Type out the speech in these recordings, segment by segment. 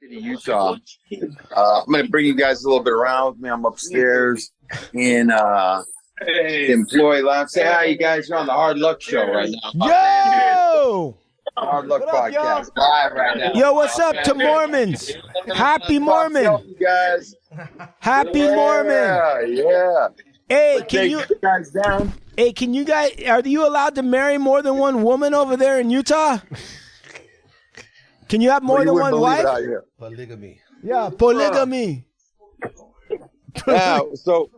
Utah. I'm going to bring you guys a little bit around with me. I'm upstairs in the employee lounge. Say hi, you guys. You're on the Hard Luck Show right now. Yo! Hard Luck Podcast. Live right now. Yo, what's up to Mormons? Happy Mormon. You guys. Happy Mormon. Yeah. Hey, can you guys down? Hey, can you guys, are you allowed to marry more than one woman over there in Utah? Can you have more than one wife? Polygamy. Yeah, polygamy. Yeah, so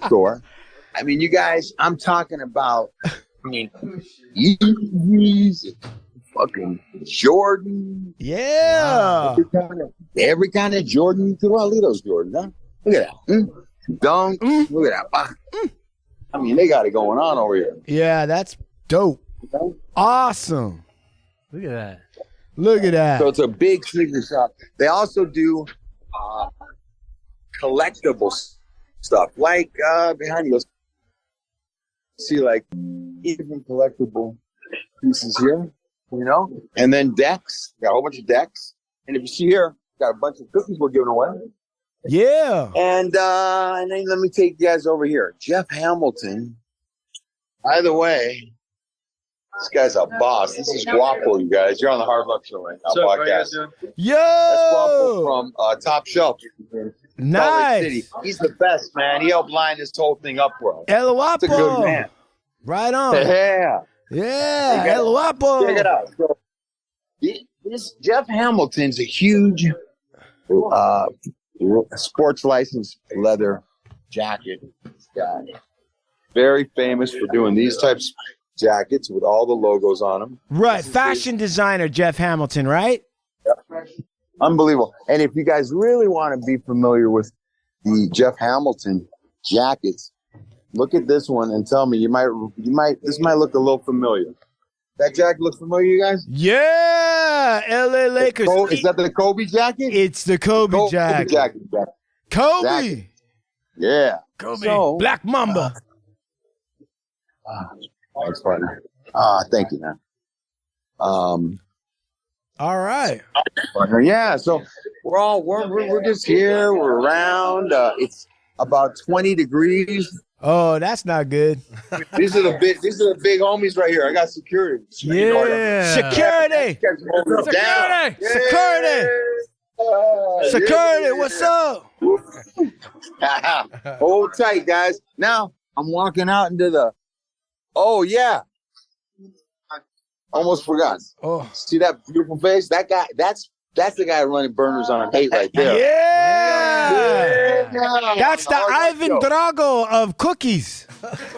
sure. I mean, you guys, I'm talking about, Yeezys, fucking Jordan. Yeah. Every kind of Jordan you could want. Look at those Jordans, huh? Look at that. Dunk. Look at that. I mean, they got it going on over here. Yeah, that's dope. Awesome. Look at that. Look at that. So it's a big sneaker shop. They also do collectible stuff, like behind you. See, like even collectible pieces here, and then decks. Got a whole bunch of decks, and if you see here, got a bunch of cookies we're giving away. Yeah. And then let me take you guys over here. Jeff Hamilton. By the way, this guy's a boss. This is Guapo, you guys. You're on the Hard Luck Show right now. Podcast. Yo. That's Guapo from Top Shelf. Nice. City. He's the best, man. He helped line this whole thing up for us. El Guapo. He's a good man. Right on. Yeah. Yeah. El Guapo. Check it out. So, this Jeff Hamilton's a huge sports license leather jacket guy. Very famous for doing these types of jackets with all the logos on them. Right. Fashion designer Jeff Hamilton, right? Yep. Unbelievable. And if you guys really want to be familiar with the Jeff Hamilton jackets, look at this one and tell me this might look a little familiar. That jacket look familiar, you guys? Yeah, LA Lakers. Is that the Kobe jacket? It's the Kobe jacket. Kobe. Exactly. Yeah. Kobe. So, Black Mamba. Thanks, partner. Thank you, man. All right. Yeah. So we're just here. We're around. It's about 20 degrees. Oh, that's not good. These are the big homies right here. I got security. Yeah. Security. Security. What's up? Hold tight, guys. Now I'm walking out into the. Oh yeah. Almost forgot. Oh, see that beautiful face? That guy. That's the guy running burners on hate right there. Yeah. That's the Ivan Drago of cookies.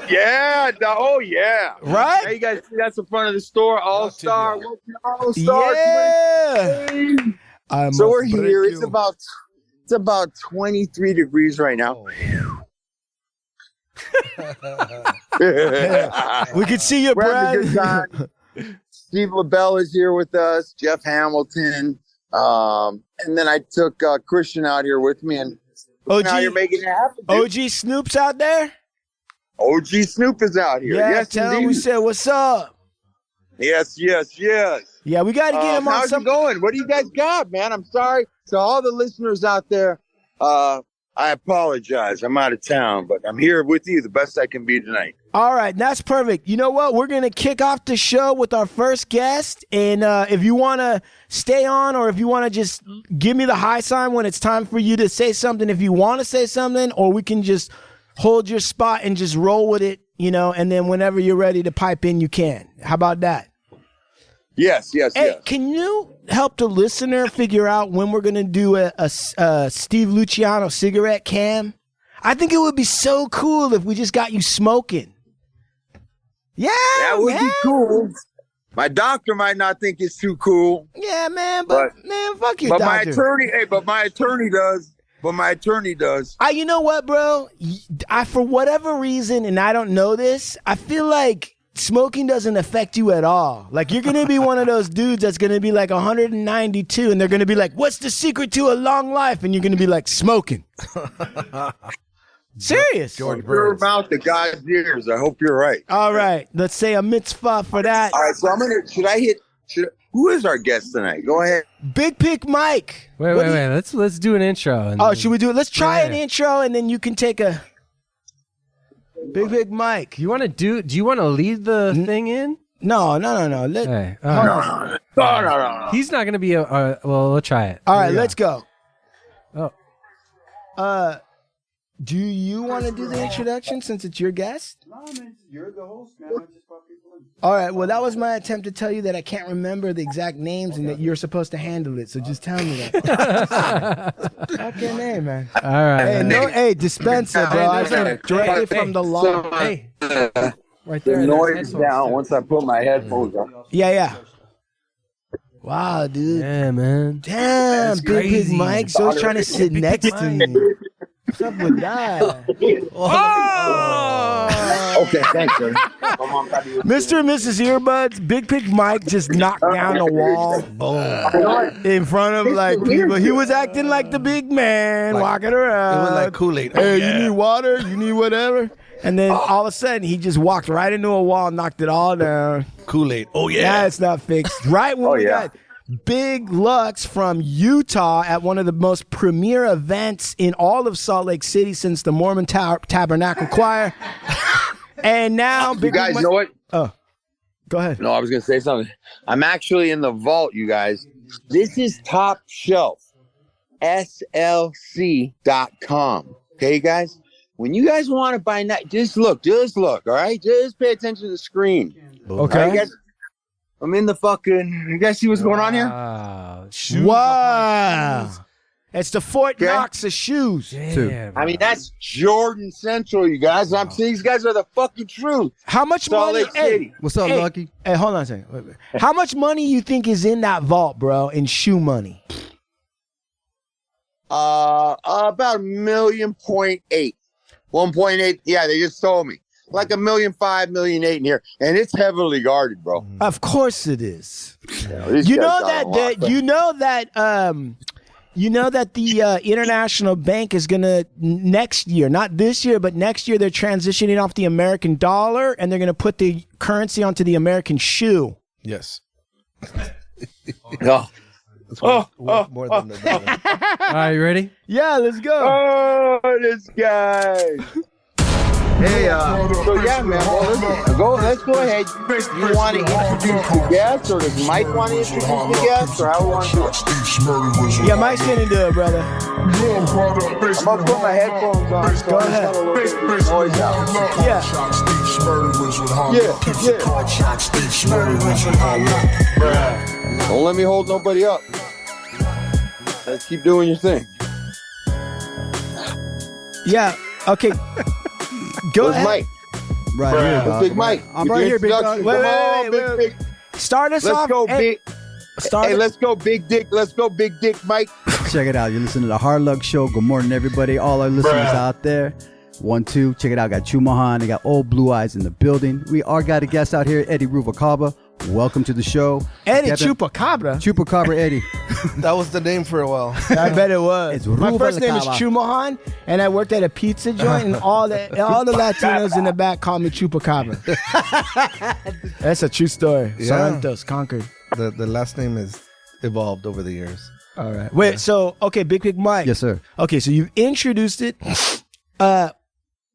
Yeah. Oh, yeah. Right? Hey, you guys see that's the front of the store. All-Star. Yeah. So we're here. It's about 23 degrees right now. We can see your brand. Steve LaBelle is here with us. Jeff Hamilton. And then I took Christian out here with me, and now you're making it happen. OG Snoop's out there? OG Snoop is out here. Yeah, yes, tell him we said, what's up? Yes. Yeah, we got to get him on how's it going? What do you guys got, man? I'm sorry. To all the listeners out there, I apologize. I'm out of town, but I'm here with you the best I can be tonight. All right, that's perfect. You know what? We're going to kick off the show with our first guest. And if you want to stay on, or if you want to just give me the high sign when it's time for you to say something, if you want to say something, or we can just hold your spot and just roll with it, and then whenever you're ready to pipe in, you can. How about that? Yes. Hey, can you help the listener figure out when we're going to do a Steve Luciano cigarette cam? I think it would be so cool if we just got you smoking. Yeah, that would be cool. My doctor might not think it's too cool. Yeah, man, but fuck your doctor. My attorney does. But my attorney does. You know what, bro? For whatever reason, and I don't know this, I feel like smoking doesn't affect you at all. Like, you're going to be one of those dudes that's going to be like 192, and they're going to be like, what's the secret to a long life? And you're going to be like, smoking. Serious? George Your Burns. mouth to God's ears. I hope you're right. All right. Let's say a mitzvah for that. All right, so I'm gonna. Who is our guest tonight? Go ahead. Big Pick Mike. Wait. Let's do an intro. And Oh, should we do it? Let's try an Yeah. intro, and then you can take a Big Pick Mike. Do you want to lead the thing in? No. Let, Hey, No. he's not going to be well, we'll try it. All right, let's go. Oh. Do you want to do the introduction since it's your guest? No, man, you're the host, man. I just brought people in. All right. Well, that was my attempt to tell you that I can't remember the exact names and that you're supposed to handle it. So just tell me that. Okay, name, man. All right. Hey, dispenser, bro. I said directly from the law. Hey. Right The there. noise is down once I put my headphones on. Yeah. Wow, dude. Yeah, man. Damn, Big Pick Mike. So he's trying to sit next to me. What's up with that? Oh! Okay, thanks, sir. Mr. and Mrs. Earbuds, Big Pick Mike just knocked down the wall. Boom. In front of like people. He was acting like the big man, walking around. It was like Kool-Aid. Hey, you need water? You need whatever? And then all of a sudden, he just walked right into a wall and knocked it all down. Kool-Aid. Oh, yeah. Yeah, it's not fixed. Right when we got Big Lux from Utah at one of the most premier events in all of Salt Lake City since the Mormon Tabernacle Choir. And now, You guys know what? Oh, go ahead. No, I was going to say something. I'm actually in the vault, you guys. This is top shelf. SLC.com. Okay, guys? When you guys want to buy, just look, all right? Just pay attention to the screen. Okay. All right, guys? I'm in the fucking, you guys see what's going on here? Wow. It's the Fort Knox of shoes. Yeah, I mean, that's Jordan Central, you guys. I'm saying these guys are the fucking truth. How much Salt money? Lake City. What's up, Lucky? Hey, hold on a second. Wait. How much money you think is in that vault, bro, in shoe money? About $1.8 million. 1.8. Yeah, they just told me. Like $1.5 million, $1.8 million in here. And it's heavily guarded, bro. Of course it is. These You guys know got a lot, that but- you know that the International Bank is gonna next year, not this year, but next year, they're transitioning off the American dollar and they're gonna put the currency onto the American shoe. Yes. Oh. It's worth more than the dollar. All right, you ready? Yeah, let's go. Oh, this guy. Hey, so yeah, man. Well, let's go ahead. You want to introduce the guest, or does Mike want to introduce the guest, or how we want to do it? Yeah, Mike's gonna do it, brother. I'm gonna put my headphones on. So Go ahead. Noise out. Yeah. Don't let me hold nobody up. Let's keep doing your thing. Yeah. Okay. Go Where's ahead. Mike? Right here, dog. Big Mike. I'm right here, big dog. Introduction. Wait, Come wait, on, wait, big, wait. big. Start us Let's off. go, Hey, big. start Hey, it- let's go, big dick. Let's go, big dick, Mike. Check it out. You're listening to the Hard Luck Show. Good morning, everybody. All our listeners out there. 1, 2. Check it out. Got Chumahan. They got old Blue Eyes in the building. We are got a guest out here, Eddie Ruvalcaba. Welcome to the show. Eddie Kevin- Chupacabra. Chupacabra Eddie. That was the name for a while. I bet it was. It's My first name is Ruvalcaba. Chumahan, and I worked at a pizza joint, and all the Latinos in the back call me Chupacabra. That's a true story. Yeah. Sorrentos conquered. The last name has evolved over the years. All right. Wait. So okay, Big Pick Mike. Yes, sir. Okay, so you've introduced it.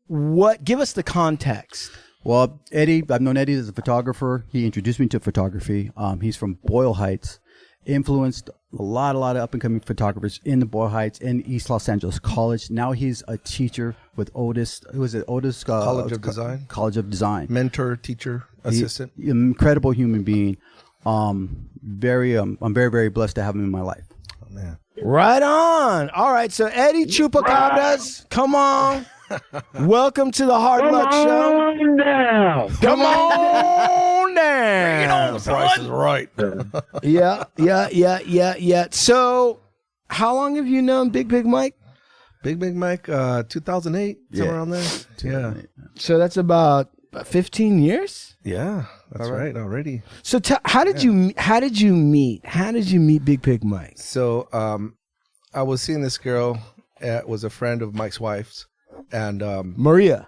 What? Give us the context. Well, Eddie, I've known Eddie as a photographer. He introduced me to photography. He's from Boyle Heights, influenced a lot of up-and-coming photographers in the Boyle Heights and East Los Angeles College. Now he's a teacher with Otis. Who is it? Otis College of Design. College of Design. Mentor, teacher, assistant. Incredible human being. I'm very, very blessed to have him in my life. Oh, man. Right on. All right. So Eddie Chupacabras, come on. Welcome to the Hard Luck Show. Come on down. The price is right. Yeah. So, how long have you known Big Mike? Big Mike, 2008, somewhere around there. Yeah. So that's about 15 years. Yeah, that's right already. So, how did you meet? How did you meet Big Mike? So I was seeing this girl, was a friend of Mike's wife's. and Maria.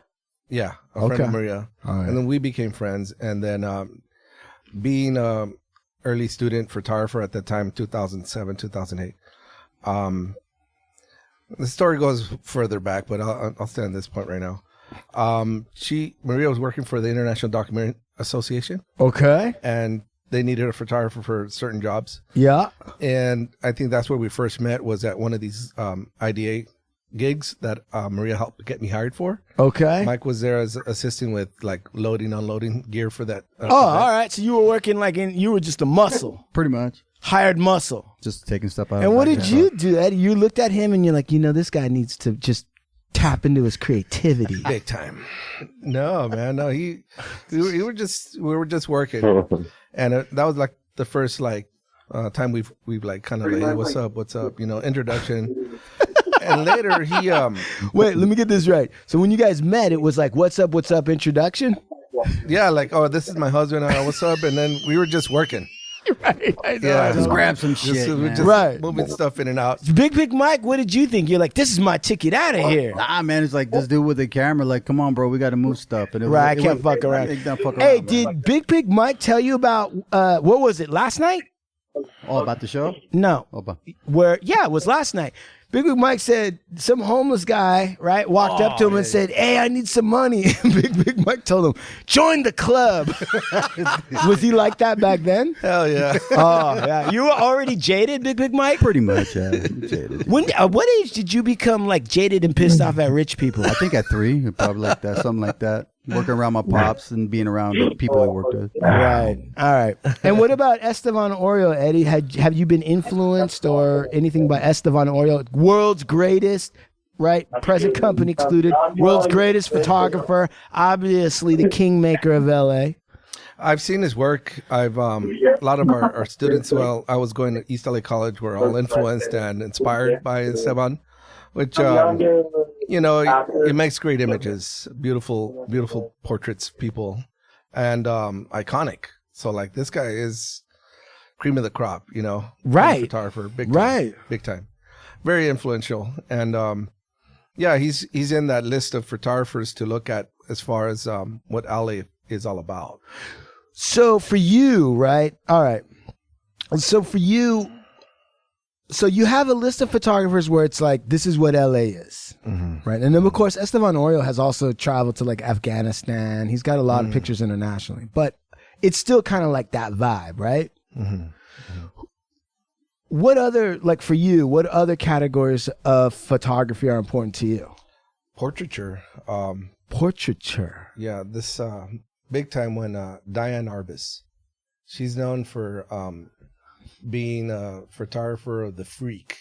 yeah, a friend Okay. of Maria, All right. and then we became friends. And then being a early student photographer at the time, 2007, 2008. The story goes further back, but I'll stay on this point right now. Maria was working for the International Documentary Association, Okay. and they needed a photographer for certain jobs. Yeah. And I think that's where we first met, was at one of these IDA gigs that Maria helped get me hired for. Okay. Mike was there as assisting with like loading, unloading gear for that. Oh, all right. So you were working you were just a muscle, Pretty much. hired muscle. Just taking stuff out. And what back did there. you do, Eddie? You looked at him and you're like, this guy needs to just tap into his creativity. Big time. No, man. No, we were just working, and that was like the first time we've like kind of like, hey, what's up, introduction. And later he Wait, let me get this right. So when you guys met, it was like, what's up, introduction? yeah, like, oh, this is my husband, what's up, and then we were just working. Right. Yeah, Just grab some shit. Just man. Right. moving stuff in and out. Big Mike, what did you think? You're like, this is my ticket out of here. Nah, man, it's like this dude with the camera. Like, come on, bro, we got to move stuff. And Right, I can't fuck around. Hey, did Big Mike tell you about, what was it, last night? All about the show? No. Oh, about- It was last night. Big Mike said some homeless guy, right, walked up to him and said, hey, I need some money. And Big Mike told him, join the club. Was he like that back then? Hell yeah. Oh, yeah. You were already jaded, Big Mike? Pretty much, yeah. Jaded. What age did you become like jaded and pissed off at rich people? I think at 3, probably like that, something like that. Working around my pops and being around the people I worked with. Right. All right. And what about Estevan Oriol, Eddie? Have you been influenced or anything by Estevan Oriol? World's greatest, right? Present company excluded. World's greatest photographer. Obviously the kingmaker of LA. I've seen his work. A lot of our students, I was going to East LA College, were all influenced and inspired by Esteban, which, it makes great images, beautiful portraits, people, and iconic. So like this guy is cream of the crop, Right. photographer, big time, Right. big time, very influential, and he's in that list of photographers to look at as far as what LA is all about. So for you, right? All right. So for you, so you have a list of photographers where it's like, this is what LA is, right? And then of course, Estevan Oriol has also traveled to like Afghanistan. He's got a lot of pictures internationally, but it's still kind of like that vibe, right? What other, like for you, what other categories of photography are important to you? Portraiture. Portraiture. Yeah, this big time when Diane Arbus. She's known for being a photographer of the freak.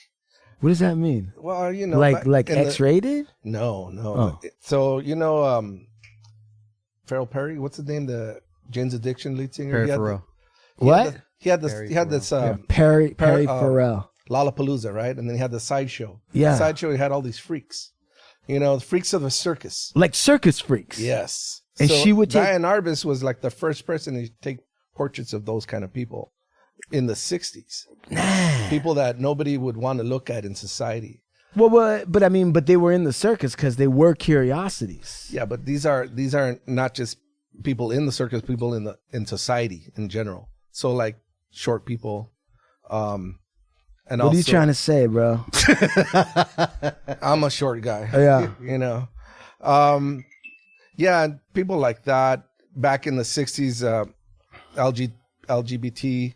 What does that mean? Well, Like X-rated? No. Oh. So Farrell Perry, what's his name? The Jane's Addiction lead singer. Perry He had Farrell. What? He had this Perry Perry, Farrell. Lollapalooza, right? And then he had the sideshow. Yeah. The sideshow, he had all these freaks. The freaks of the circus. Like circus freaks. Yes. And So she would take- Diane Arbus was like the first person to take portraits of those kind of people in the 60s. People that nobody would want to look at in society. Well, but they were in the circus because they were curiosities. Yeah, but these are not just people in the circus, people in society in general. So like short people. And What also, are you trying to say, bro? I'm a short guy. Yeah. Yeah, and people like that back in the 60s, LGBT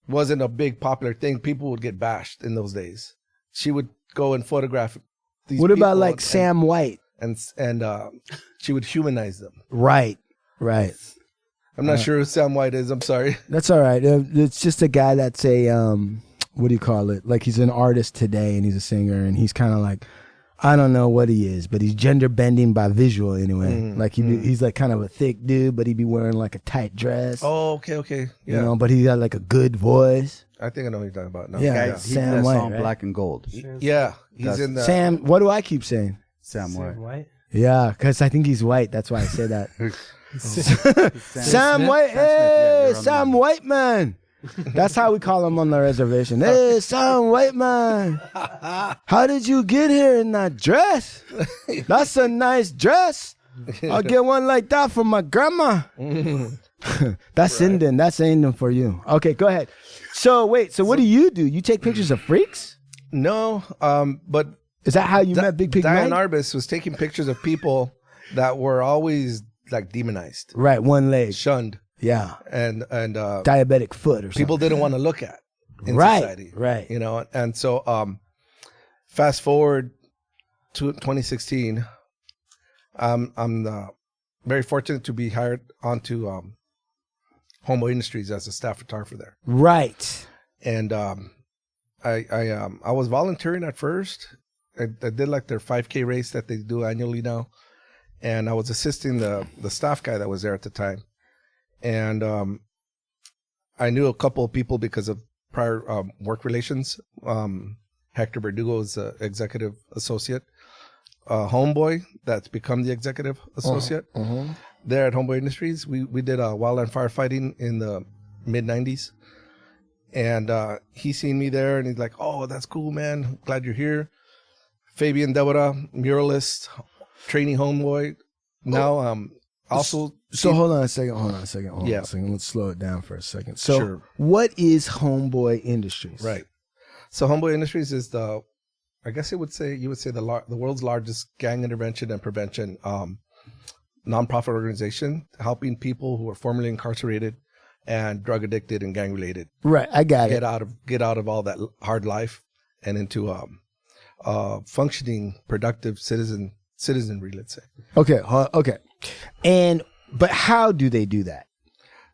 wasn't a big popular thing. People would get bashed in those days. She would go and photograph these What about people like and- Sam White? and she would humanize them. Right. I'm not sure who Sam White is. I'm sorry. That's all right. It's just a guy that's a what do you call it? Like he's an artist today and he's a singer and he's kind of like, I don't know what he is, but he's gender bending by visual anyway. Like he's like kind of a thick dude, but he'd be wearing like a tight dress. Oh, okay. Yeah. You know, but he got like a good voice. I think I know what you're talking about now. Yeah. Guys, he Sam did that White, song right? Black and Gold. Yeah. He's in the Sam, what do I keep saying? Sam White. White. Yeah, because I think he's white. That's why I say that. Sam Smith? White, Sam Smith, yeah, hey, you're on Sam the- White, man. That's how we call him on the reservation. Hey, son, white man. How did you get here in that dress? That's a nice dress. I'll get one like that for my grandma. That's Indian. That's Indian for you. Okay, go ahead. So wait, so what do? You take pictures of freaks? No, but Is that how you met Big Pig Diane Mike? Arbus was taking pictures of people that were always like demonized, Right, one leg. shunned, Yeah. and Diabetic foot or something. people didn't want to look at in Right, society. right. You know, and so fast forward to 2016, I'm very fortunate to be hired onto Homeboy Industries as a staff photographer there. Right. And I was volunteering at first. I did like their 5K race that they do annually now, and I was assisting the staff guy that was there at the time. And I knew a couple of people because of prior work relations. Hector Verdugo is the executive associate. Homeboy, that's become the executive associate there at Homeboy Industries. We did wildland firefighting in the mid 90s. And he seen me there, and he's like, "Oh, that's cool, man. Glad you're here." Fabian Deborah, muralist, training Homeboy. Now, also. So hold on a second. Yeah. Let's slow it down for a second. So Sure. what is Homeboy Industries? Right. So Homeboy Industries is I guess you would say the world's largest gang intervention and prevention nonprofit organization, helping people who are formerly incarcerated and drug addicted and gang related Right. I got it. get out of all that hard life and into functioning, productive citizenry, let's say. Okay. Okay. But how do they do that?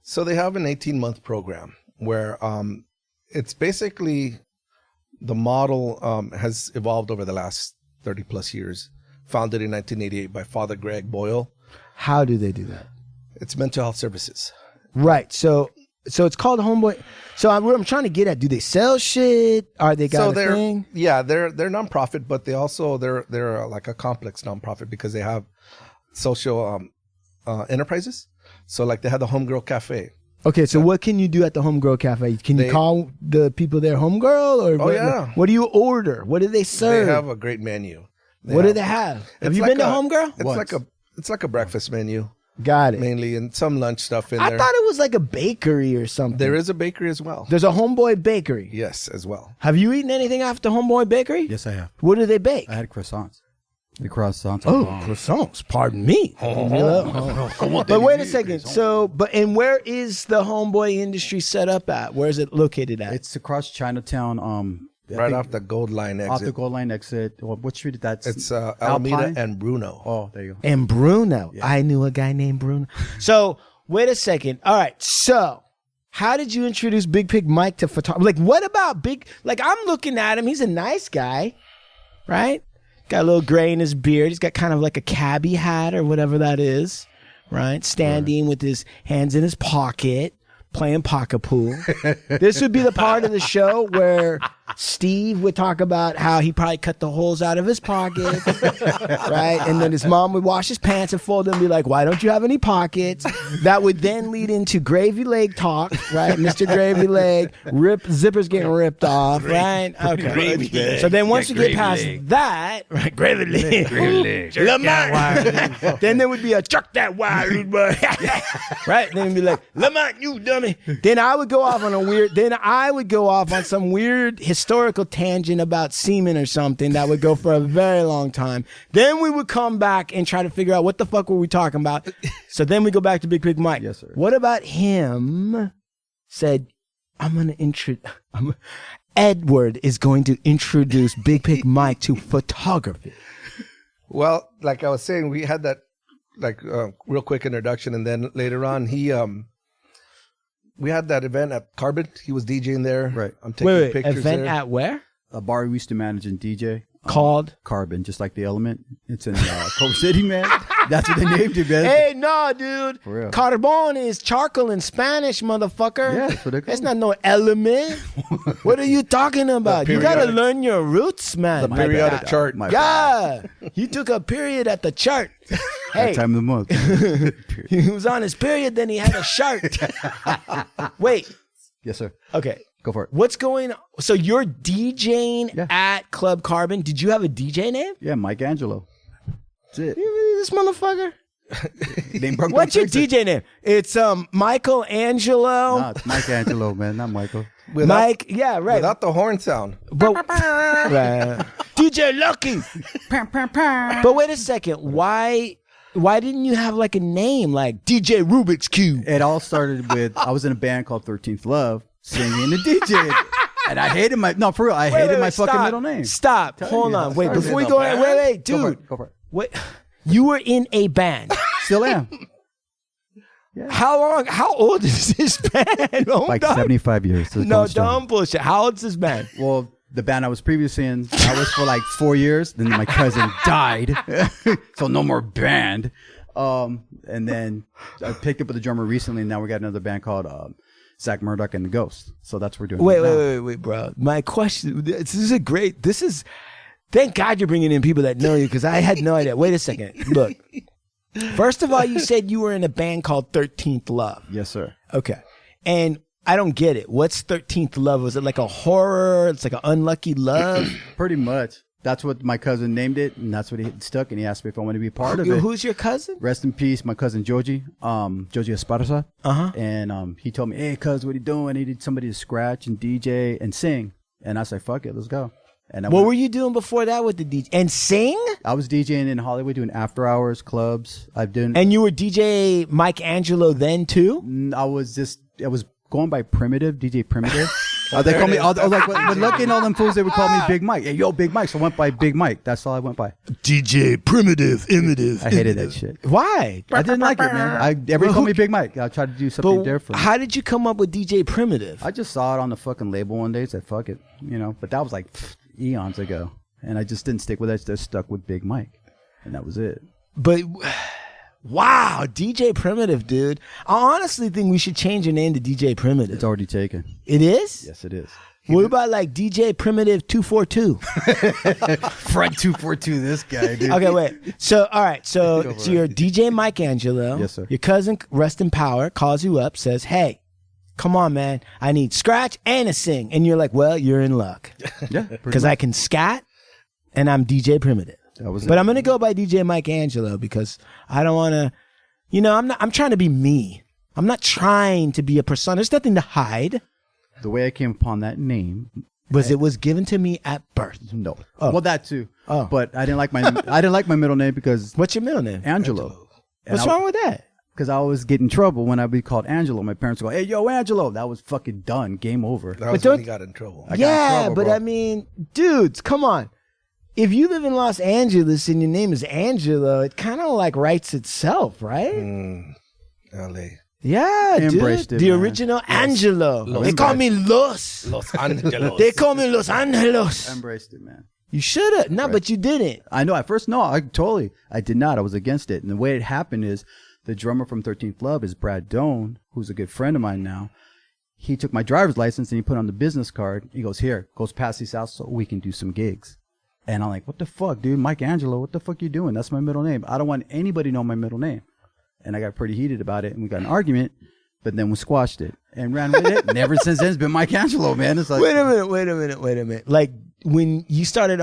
So they have an 18-month program where it's basically the model has evolved over the last 30 plus years. Founded in 1988 by Father Greg Boyle. How do they do that? It's mental health services. Right. So it's called Homeboy. So what I'm trying to get at, do they sell shit? Are they got a thing? Yeah, they're nonprofit, but they're like a complex nonprofit because they have social enterprises. So like they have the Homegirl Cafe. Okay, so what can you do at the Homegirl Cafe? Can you call the people there Homegirl? Or what do you order? What do they serve? They have a great menu. What do they have? Have you been to Homegirl? It's like a breakfast menu. Got it. Mainly, and some lunch stuff in I there. thought it was like a bakery or something. There is a bakery as well. There's a Homeboy Bakery. Yes, as well. Have you eaten anything after Homeboy Bakery? Yes, I have. What do they bake? I had croissants. The croissants. Oh, croissants. Pardon me. But wait a second. So, and where is the Homeboy Industry set up at? Where is it located at? It's across Chinatown. Right off the Gold Line exit. Off the Gold Line exit. What street is that? It's Alameda and Bruno. Oh, there you go. And Bruno. Yeah. I knew a guy named Bruno. So, wait a second. All right. So, how did you introduce Big Pig Mike to photography? Like, what about I'm looking at him. He's a nice guy, right? Got a little gray in his beard. He's got kind of like a cabbie hat or whatever that is, right? Standing with his hands in his pocket, playing pocket pool. This would be the part of the show where Steve would talk about how he probably cut the holes out of his pockets, right? And then his mom would wash his pants and fold them and be like, "Why don't you have any pockets?" That would then lead into Gravy Leg talk, right? Mr. Gravy Leg, zippers getting ripped off, right? Okay. So then once you get past that, right, Gravy Leg, Lamont, then there would be a chuck that wire, right? Then it'd be like, "Lamont, you dummy." Then I would go off on some weird historical tangent about semen or something that would go for a very long time. Then we would come back and try to figure out what the fuck were we talking about. So then we go back to Big Pig Mike. Yes, sir. What about him said, Edward is going to introduce Big Pig Mike to photography. Well, like I was saying, we had that real quick introduction, and then later on we had that event at Carbon. He was DJing there. Right. I'm taking pictures event there. at where? A bar we used to manage and DJ. Called? Carbon, just like the element. It's in Culver City, man. That's what they named it, man. Hey, no, dude. For real. Carbon is charcoal in Spanish, motherfucker. Yeah, that's what they call It's it. not no element. What are you talking about? You gotta learn your roots, man. The periodic chart. Yeah. He took a period at the chart. Hey, That time of the month. he was on his period, then he had a chart. Wait. Yes, sir. Okay. Go for it. What's going on? So you're DJing Yeah. at Club Carbon. Did you have a DJ name? Yeah, Mike Angelo. That's it. This motherfucker. Name broke, What's don't your fix it. DJ name? It's Michael Angelo. Nah, it's Mike Angelo, man, not Michael. Mike, yeah, right. Without the horn sound. But, right. DJ Lucky. But wait a second. Why didn't you have like a name like DJ Rubik's Cube? It all started with I was in a band called 13th Love, singing and DJing. And I hated my for real. I hated my fucking middle name. Stop. Telling Hold you, on. I Wait. started Before in you go, a band? wait, Go for dude. it. Go for it. Wait. You were in a band. Still am. How long? How old is this band? Oh, Like God. 75 years. So it's No, going strong. dumb bullshit. How old is this band? Well, the band I was previously in, I was for like 4 years. Then my cousin died, so no more band. And then I picked up with the drummer recently. And now we got another band called Zach Murdoch and the Ghost. So that's what we're doing. Wait, bro. My question. This is a great. This is. Thank God you're bringing in people that know you because I had no idea. Wait a second. Look. First of all, you said you were in a band called 13th Love. Yes, sir. Okay. And I don't get it. What's 13th Love? Was it like a horror? It's like an unlucky love? Pretty much. That's what my cousin named it, and that's what he stuck. And he asked me if I wanted to be part of it. Who's your cousin? Rest in peace, my cousin Joji, Joji Esparza. And he told me, "Hey, cuz, what are you doing? I needed somebody to scratch and DJ and sing." And I said, "Fuck it, let's go." And What were you doing before that with the DJ? And sing? I was DJing in Hollywood, doing after hours clubs. I've done. And you were DJ Mike Angelo then too? I was going by Primitive, DJ Primitive. They call me. I was like, when looking all them fools, they would call me Big Mike. Hey, yo, Big Mike. So I went by Big Mike. That's all I went by. DJ Primitive, Imitive. I hated that shit. Why? I didn't like it, man. Everybody called me Big Mike. I tried to do something different. How did you come up with DJ Primitive? I just saw it on the fucking label one day. Said fuck it, But that was like eons ago, and I just didn't stick with it. I just stuck with Big Mike, and that was it. But wow, DJ Primitive, dude. I honestly think we should change your name to DJ Primitive. It's already taken. It is? Yes, it is. What about like DJ Primitive 242? Front 242. This guy, dude. Okay, wait. So, all right. So you're DJ Mike Angelo. Yes, sir. Your cousin, Rest in Power, calls you up, says, "Hey, come on, man. I need scratch and a sing." And you're like, "Well, you're in luck." Yeah, Because I can scat and I'm DJ Primitive. That was But it. I'm going to go by DJ Mike Angelo because I don't want to, I'm trying to be me. I'm not trying to be a persona. There's nothing to hide. The way I came upon that name It was given to me at birth. No. Oh. Well, that too. Oh. But I didn't like my middle name because What's your middle name? Angelo. What's wrong with that? Because I always get in trouble when I be called Angelo. My parents would go, "Hey, yo, Angelo." That was fucking done. Game over. That was don't- when he got in trouble. I got in Yeah, trouble, but bro. I mean, dudes, come on. If you live in Los Angeles and your name is Angelo, it kind of like writes itself, right? LA. Yeah, Embraced dude. it, The man. original Angelo. Los They call me Los. Los Angeles. They call me Los Angelos. I embraced it, man. You should have. No, but you didn't. I know. At first, no, I did not. I was against it. And the way it happened is the drummer from 13th Love is Brad Doan, who's a good friend of mine now. He took my driver's license and he put it on the business card. He goes, "Here, goes past these house so we can do some gigs." And I'm like, "What the fuck, dude? Mike Angelo, what the fuck you doing? That's my middle name. I don't want anybody to know my middle name." And I got pretty heated about it and we got an argument, but then we squashed it and ran with it. And ever since then, it's been Mike Angelo, man. It's like, Wait a minute. Like when you started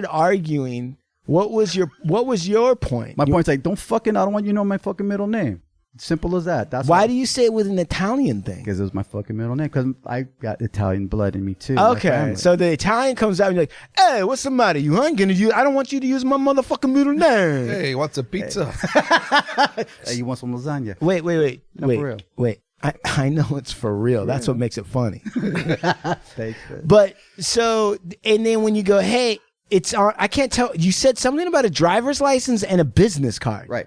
arguing, what was your point? my point's like, I don't want you to know my fucking middle name. Simple as that. That's Why do you say it with an Italian thing? Because it was my fucking middle name. Because I got Italian blood in me too. Okay, so the Italian comes out and you're like, "Hey, what's the matter? You ain't gonna use? I don't want you to use my motherfucking middle name." Hey, what's a pizza? Hey, you want some lasagna? Wait. I know it's for real. That's what makes it funny. Thanks. Man. But so, and then when you go, "Hey, it's I can't tell." You said something about a driver's license and a business card. Right.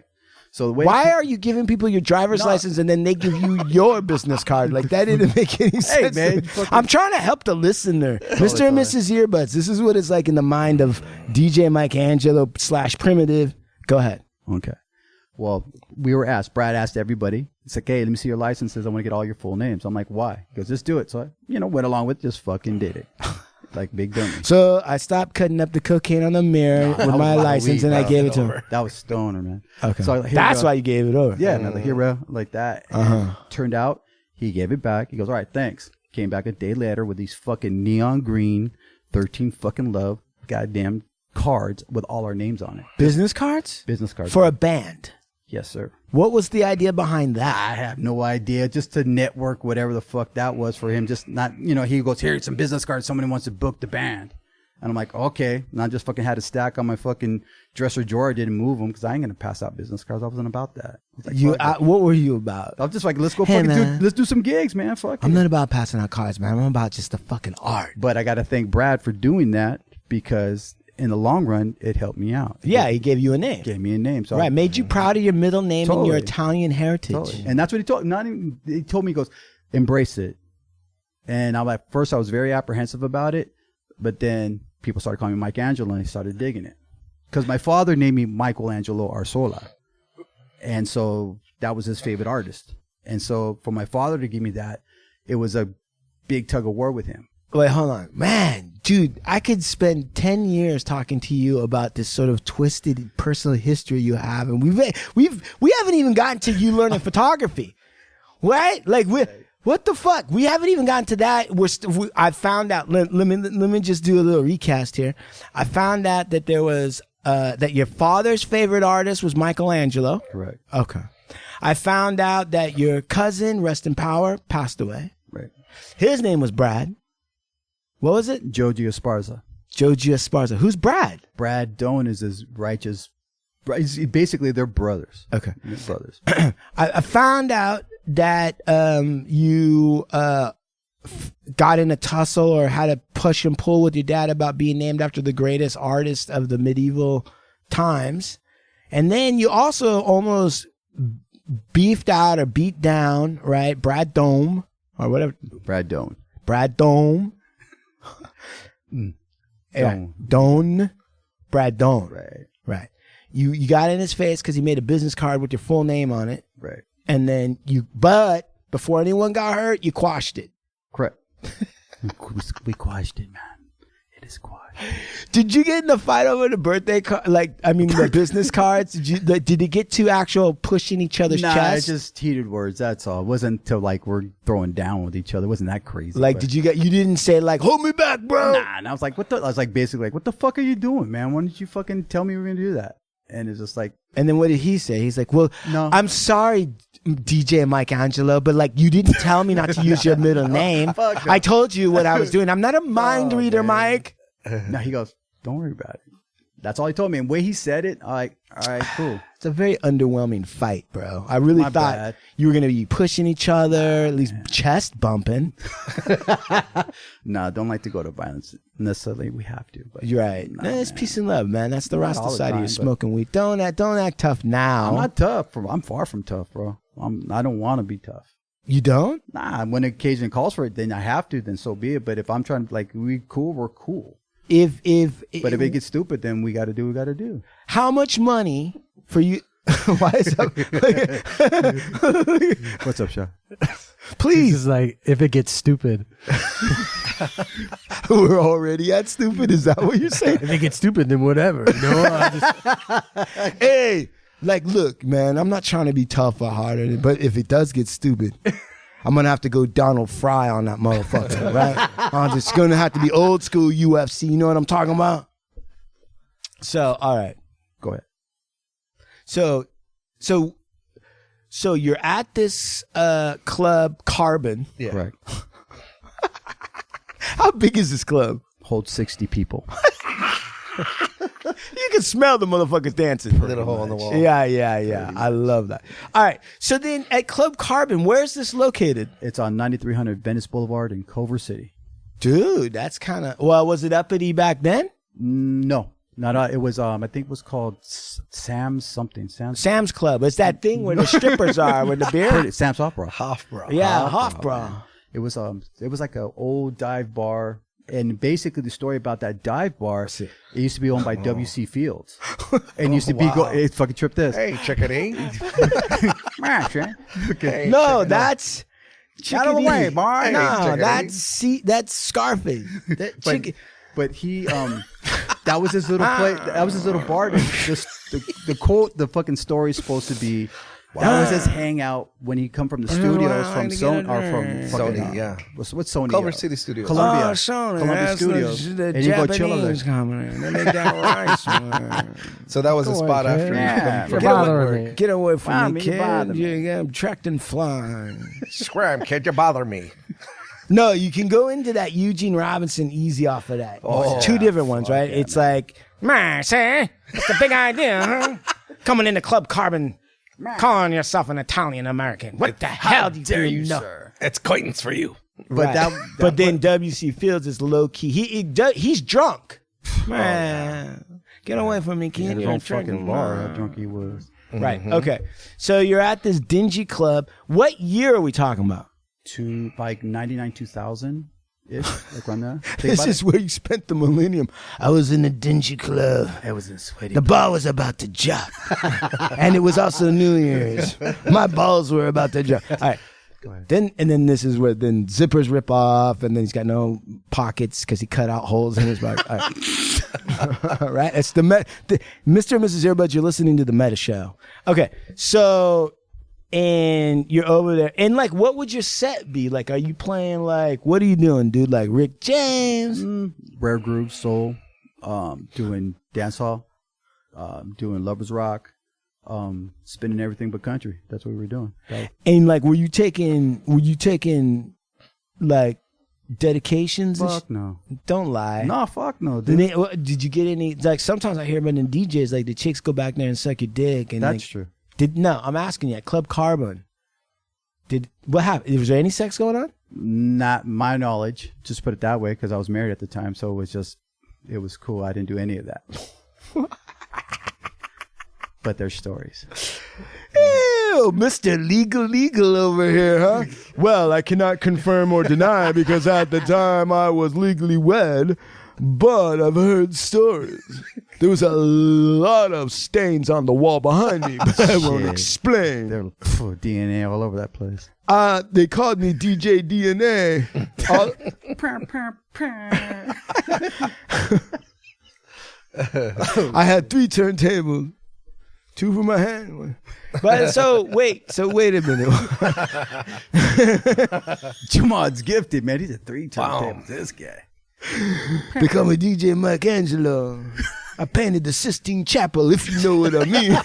So the way Why are you giving people your driver's license and then they give you your business card? Like that didn't make any sense. man, to me. I'm trying to help the listener, Mr. and Mrs. Earbuds. This is what it's like in the mind of DJ Mike Angelo / Primitive. Go ahead. Okay. Well, Brad asked everybody. It's like, "Hey, let me see your licenses. I want to get all your full names." I'm like, "Why?" He goes, "Just do it." So I, went along with it, just fucking did it. Like big dummy. So I stopped cutting up the cocaine on the mirror with my license and I gave it to him. That was stoner, man. Okay. So That's why you gave it over. Yeah, man, here, bro, like that. And turned out He gave it back. He goes, all right, thanks. Came back a day later with these fucking neon green 13 fucking love goddamn cards with all our names on it. Business cards? Business cards. For a band. Yes, sir. What was the idea behind I that? have no idea. Just to network whatever the fuck that was for him. Just not, he goes, here's some business cards. Somebody wants to book the band. And I'm like, okay. And I just fucking had a stack on my fucking dresser drawer. I didn't move them because I ain't going to pass out business cards. I wasn't about that. I was like, What were you about? I was just like, let's go Hey, fucking man. let's do some gigs, man. Fuck I'm it. not about passing out cards, man. I'm about just the fucking art. But I got to thank Brad for doing that because in the long run, it helped me out. Yeah, he gave you a name. Gave me a name. So Right, made you proud of your middle name and your Totally. Italian heritage. Totally. And that's what he told. He told me, he goes, embrace it. And I'm like, first I was very apprehensive about it, but then people started calling me Mike Angelo, and I started digging it because my father named me Michelangelo Arsola, and so that was his favorite artist. And so for my father to give me that, it was a big tug of war with him. Wait, hold on. Man, dude, I could spend 10 years talking to you about this sort of twisted personal history you have. And we haven't even gotten to you learning photography. Right? Like, what the fuck? We haven't even gotten to that. I found out, let me just do a little recast here. I found out that there was, that your father's favorite artist was Michelangelo. Correct. Okay. I found out that your cousin, rest in power, passed away. Right. His name was Brad. What was it? Joe Esparza. Joe Esparza. Who's Brad? Brad Doan is his righteous. Basically, they're brothers. Okay. They're brothers. I found out that you got in a tussle or had a push and pull with your dad about being named after the greatest artist of the medieval times. And then you also almost beefed out or beat down, right? Brad Dome or whatever. Brad Doan. Brad Dome. Yeah. Doan. Brad Doan. Right. Right. You got in his face because he made a business card with your full name on it. Right. And then but before anyone got hurt, you quashed it. Correct. we quashed it, man. It is quashed. Did you get in a fight over the birthday card? The business cards? Did it get to actual pushing each other's Nah, chest? it's just heated words. That's all. It wasn't until we're throwing down with each other. It wasn't that crazy. You didn't say hold me back, bro? Nah, and I was like, what the fuck are you doing, man? Why didn't you fucking tell me we were gonna do that? And it's just like, and then what did he say? He's like, well, no. I'm sorry, DJ Michelangelo, but you didn't tell me not to use your middle name. Fuck no. I told you what I was doing. I'm not a mind reader, man. Mike. No, he goes, don't worry about it. That's all he told me. And the way he said it, I'm like, all right, cool. It's a very underwhelming fight, bro. I really My thought bad. you were going to be pushing each other, at least chest bumping. No, don't like to go to violence necessarily. We have to. But You're right. Nah, Nah, it's man. peace and love, man. That's the Not Rasta all the side of time, you but- smoking weed. Don't act tough now. I'm not tough. I'm far from tough, bro. I don't want to be tough. You don't? Nah, when occasion calls for it, then I have to. Then so be it. But if I'm trying to we cool, we're cool. But But if it gets stupid, then we got to do what we got to do. how much money for you? Why is that? What's up, Sha? This Please. is like, if it gets stupid. We're already at stupid. Is that what you're saying? If it gets stupid, then whatever. Hey, look, man, I'm not trying to be tough or harder, but if it does get stupid, I'm going to have to go Donald Fry on that motherfucker, right? I'm just going to have to be old school UFC. You know what I'm talking about? So, all right. Go ahead. So you're at this club, Carbon. Yeah. Correct. How big is this club? Hold 60 people. You can smell the motherfuckers dancing. Little hole in the wall. Yeah. I love that. All right. So then at Club Carbon, where's this located? It's on 9300 Venice Boulevard in Culver City. Dude, that's kind of, was it uppity back then? No, not it was. I think it was called Sam's something. Sam's Club. It's that thing where the strippers are with the beer. Sam's Opera. Hofbräu. Yeah, Hofbräu. It was like an old dive bar. And basically, the story about that dive bar, it used to be owned by W.C. Fields, and used to be it's fucking trip this. Hey, check it Okay. No, that's Out of the way, boy. No, that's Scarface. That chicken. But he, that was his little play. That was his little bar. Just the quote, the fucking story is supposed to be, That was his hangout when he come from the studios from Sony or from Sony, yeah. What's Sony? Culver City Studios. Columbia. Oh, Sony. Columbia That's Studios. The And you go chill over Japanese there. coming in. They make that rice, man. So that was the spot kid. after. Yeah. You're Get away- bothering me. Get away from Wow, me, me, kid. bother me. I'm tracked and flying. Scram, can't you bother me? No, you can go into that Eugene Robinson easy off of that. Oh, It's two different ones, right? yeah, It's like, man, say, it's a big idea, huh? Coming into Club Carbon, calling yourself an Italian American. What the hell do you know? sir? It's acquaintance for you. But Right. But then W.C. Fields is low key. He's drunk. Man, get away from me, He kid. had his You're own a trick fucking bar. How drunk he was. Right. Okay. So you're at this dingy club. What year are we talking about? To like 99, 2000 ish, like around there. Think This about is where you spent the millennium. I was in a dingy club. it was in sweaty. The ball was about to drop. And it was also New Year's. My balls were about to drop. All right. Go ahead. Then this is where then zippers rip off, and then he's got no pockets because he cut out holes in his body. All right. All right. It's the Mr. and Mrs. Earbuds, you're listening to the Meta Show. Okay. So, and you're over there. And like, what would your set be? Like, are you playing like, what are you doing, dude? Like Rick James? Rare groove, soul, doing dancehall, doing lovers rock, spinning everything but country. That's what we were doing. And like, were you taking like dedications? Fuck no. Don't lie. No, fuck no, dude. Did you get any? Like sometimes I hear about in DJs, like the chicks go back there and suck your dick. And That's like, true. No, I'm asking you. At Club Carbon, what happened? Was there any sex going on? Not my knowledge. Just put it that way, because I was married at the time, so it was cool. I didn't do any of that. But there's stories. Ew, Mr. Legal over here, huh? Well, I cannot confirm or deny because at the time I was legally wed, but I've heard stories. There was a lot of stains on the wall behind me, but I won't Shit. explain. There was DNA all over that place. They called me DJ DNA. I had 3 turntables. 2 for my hand. But so wait a minute. Chumahan's gifted, man. He's a 3 turntables. This guy. They call me DJ Michelangelo. I painted the Sistine Chapel, if you know what I mean.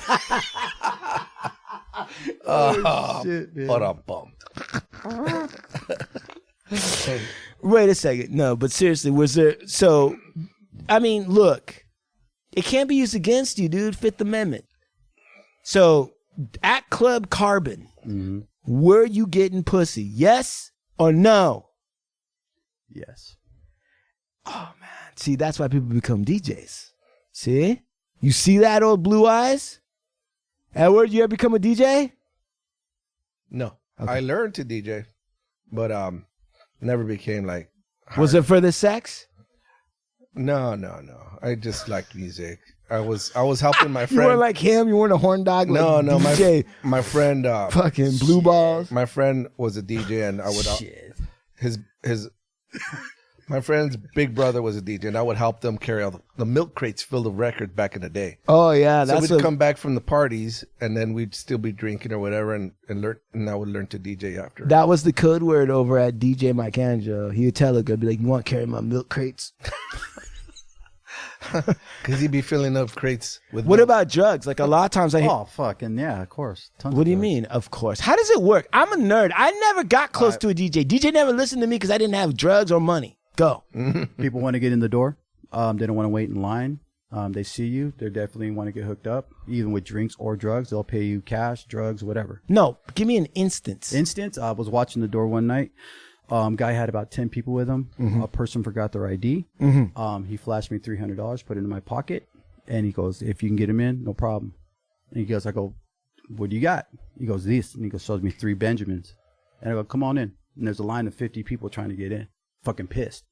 Shit, man. What a bum. Wait a second. No, but seriously, was there? So, I mean, look, it can't be used against you, dude. Fifth Amendment. So, at Club Carbon, were you getting pussy? Yes or no? Yes. Oh man, see, that's why people become DJs. See, you see that, old blue eyes? Edward, you ever become a DJ? No. Okay. I learned to DJ, but never became like. Was it for the sex? No. I just liked music. I was helping my You friend. weren't like him. You weren't a horn dog. Like no, DJ. my friend. Fucking blue balls. My friend was a DJ, and I would Shit. his my friend's big brother was a DJ, and I would help them carry all the milk crates filled with records back in the day. Oh yeah, So that's we'd what, come back from the parties, and then we'd still be drinking or whatever, and learn. And I would learn to DJ after. that was the code word over at DJ Michelangelo. He would tell a girl, be like, "You want to carry my milk crates?" Because he'd be filling up crates with. What milk. about drugs? Like a lot of times I hear. Oh, fucking yeah, of course. Tons What of do you drugs. mean? Of course. How does it work? I'm a nerd. I never got close to a DJ. DJ never listened to me because I didn't have drugs or money. Go. People want to get in the door. They don't want to wait in line. They see you. They definitely want to get hooked up, even with drinks or drugs. They'll pay you cash, drugs, whatever. No, give me an instance. Instance, I was watching the door one night. Guy had about 10 people with him. A person forgot their ID. He flashed me $300, put it in my pocket, and he goes, "If you can get him in, no problem." And he goes, I go, "What do you got?" He goes, "This." And he goes, shows me 3 Benjamins. And I go, "Come on in." And there's a line of 50 people trying to get in. Fucking pissed.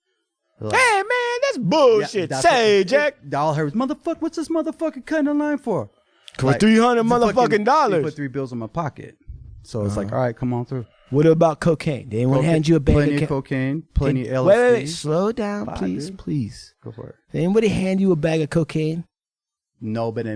They're like, Hey man, that's bullshit. that's Say, what- Jack. All I heard was, "Motherfucker, what's this motherfucker cutting the line for?" For $300 it's a motherfucking fucking- dollars. He put 3 bills in my pocket. So it's like, all right, come on through. What about cocaine? They anyone hand you a bag Plenty of of cocaine, plenty of LSD. Wait. Slow down, Fine, please, dude. please. Go for it. Did anybody hand you a bag of cocaine? No, but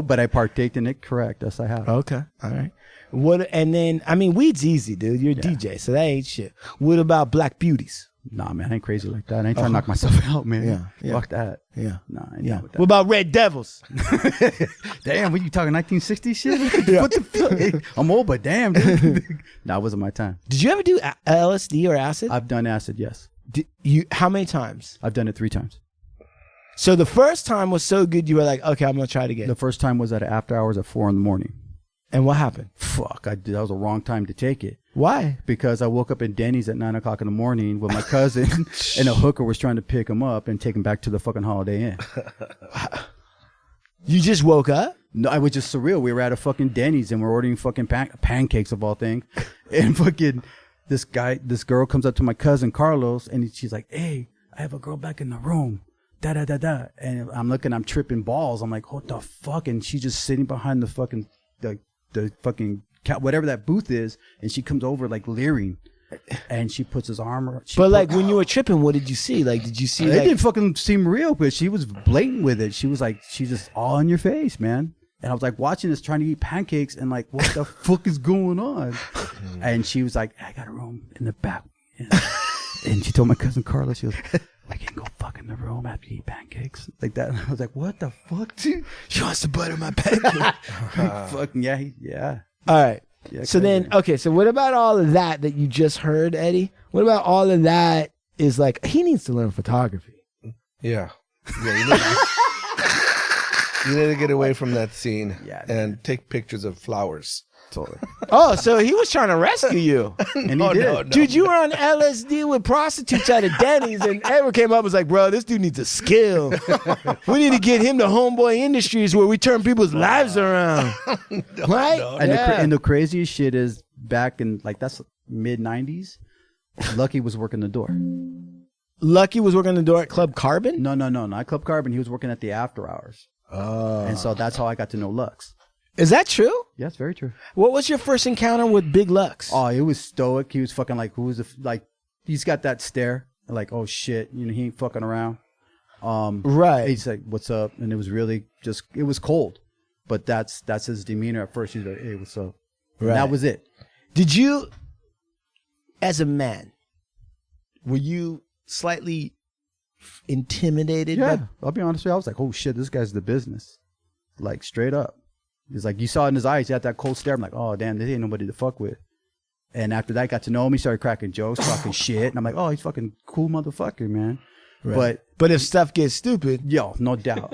but I partaked in it. Correct. Yes, I have. Okay. All right. What? And then, I mean, weed's easy, dude. You're a DJ, so that ain't shit. What about black beauties? Nah, man, I ain't crazy like that. I ain't trying to knock myself out, man. Yeah. Fuck that. Yeah. Nah, I ain't Yeah. down with that. What about red devils? Damn, what you talking 1960 shit? What the fuck? I'm old, but damn, dude. Nah, it wasn't my time. Did you ever do LSD or acid? I've done acid, yes. How many times? I've done it 3 times. So the first time was so good, you were like, okay, I'm gonna try it again. The first time was at after hours at 4 a.m. And what happened? Fuck, that was the wrong time to take it. Why? Because I woke up in Denny's at 9 o'clock in the morning with my cousin, and a hooker was trying to pick him up and take him back to the fucking Holiday Inn. You just woke up? No, it was just surreal. We were at a fucking Denny's and we're ordering fucking pancakes of all things, and fucking this girl comes up to my cousin Carlos, and she's like, "Hey, I have a girl back in the room." Da da da da. And I'm tripping balls. I'm like, what the fuck? And she's just sitting behind the fucking the fucking whatever that booth is, and she comes over like leering, and she puts his arm around. But like when you were tripping, what did you see? Like, did you see? It didn't fucking seem real, but she was blatant with it. She was like, she's just all in your face, man. And I was like watching this, trying to eat pancakes, and like, what the fuck is going on? And she was like, I got a room in the back. And she told my cousin Carla, she was, I can't go fuck in the room after you eat pancakes. Like that. And I was like, what the fuck, dude? She wants to butter my pancake. Fucking yeah. All right. Yeah, So then, okay, so what about all of that you just heard, Eddie? What about all of that is like, he needs to learn photography. Yeah. You need to get away from that scene and take pictures of flowers. Totally. Oh, so he was trying to rescue you. And he did. No. Dude, you were on LSD with prostitutes at a Denny's, and Edward came up and was like, bro, this dude needs a skill. We need to get him to Homeboy Industries where we turn people's lives around. Right? And the craziest shit is back in, like, that's mid-90s, Lucky was working the door. Lucky was working the door at Club Carbon? No, not Club Carbon. He was working at the after hours. Oh. And so that's how I got to know Lux. Is that true? Yeah, it's very true. What was your first encounter with Big Lux? Oh, it was stoic. He was fucking like, he's got that stare. Like, oh shit, he ain't fucking around. Right. He's like, what's up? And it was really just, it was cold. But that's his demeanor at first. He's like, hey, what's up? Right. And that was it. Did you, as a man, were you slightly intimidated? Yeah, I'll be honest with you. I was like, oh shit, this guy's the business. Like, straight up. He's like, you saw it in his eyes. He had that cold stare. I'm like, oh, damn, this ain't nobody to fuck with. And after that, got to know him. He started cracking jokes, talking shit. And I'm like, oh, he's fucking cool motherfucker, man. Right. But if stuff gets stupid. Yo, no doubt.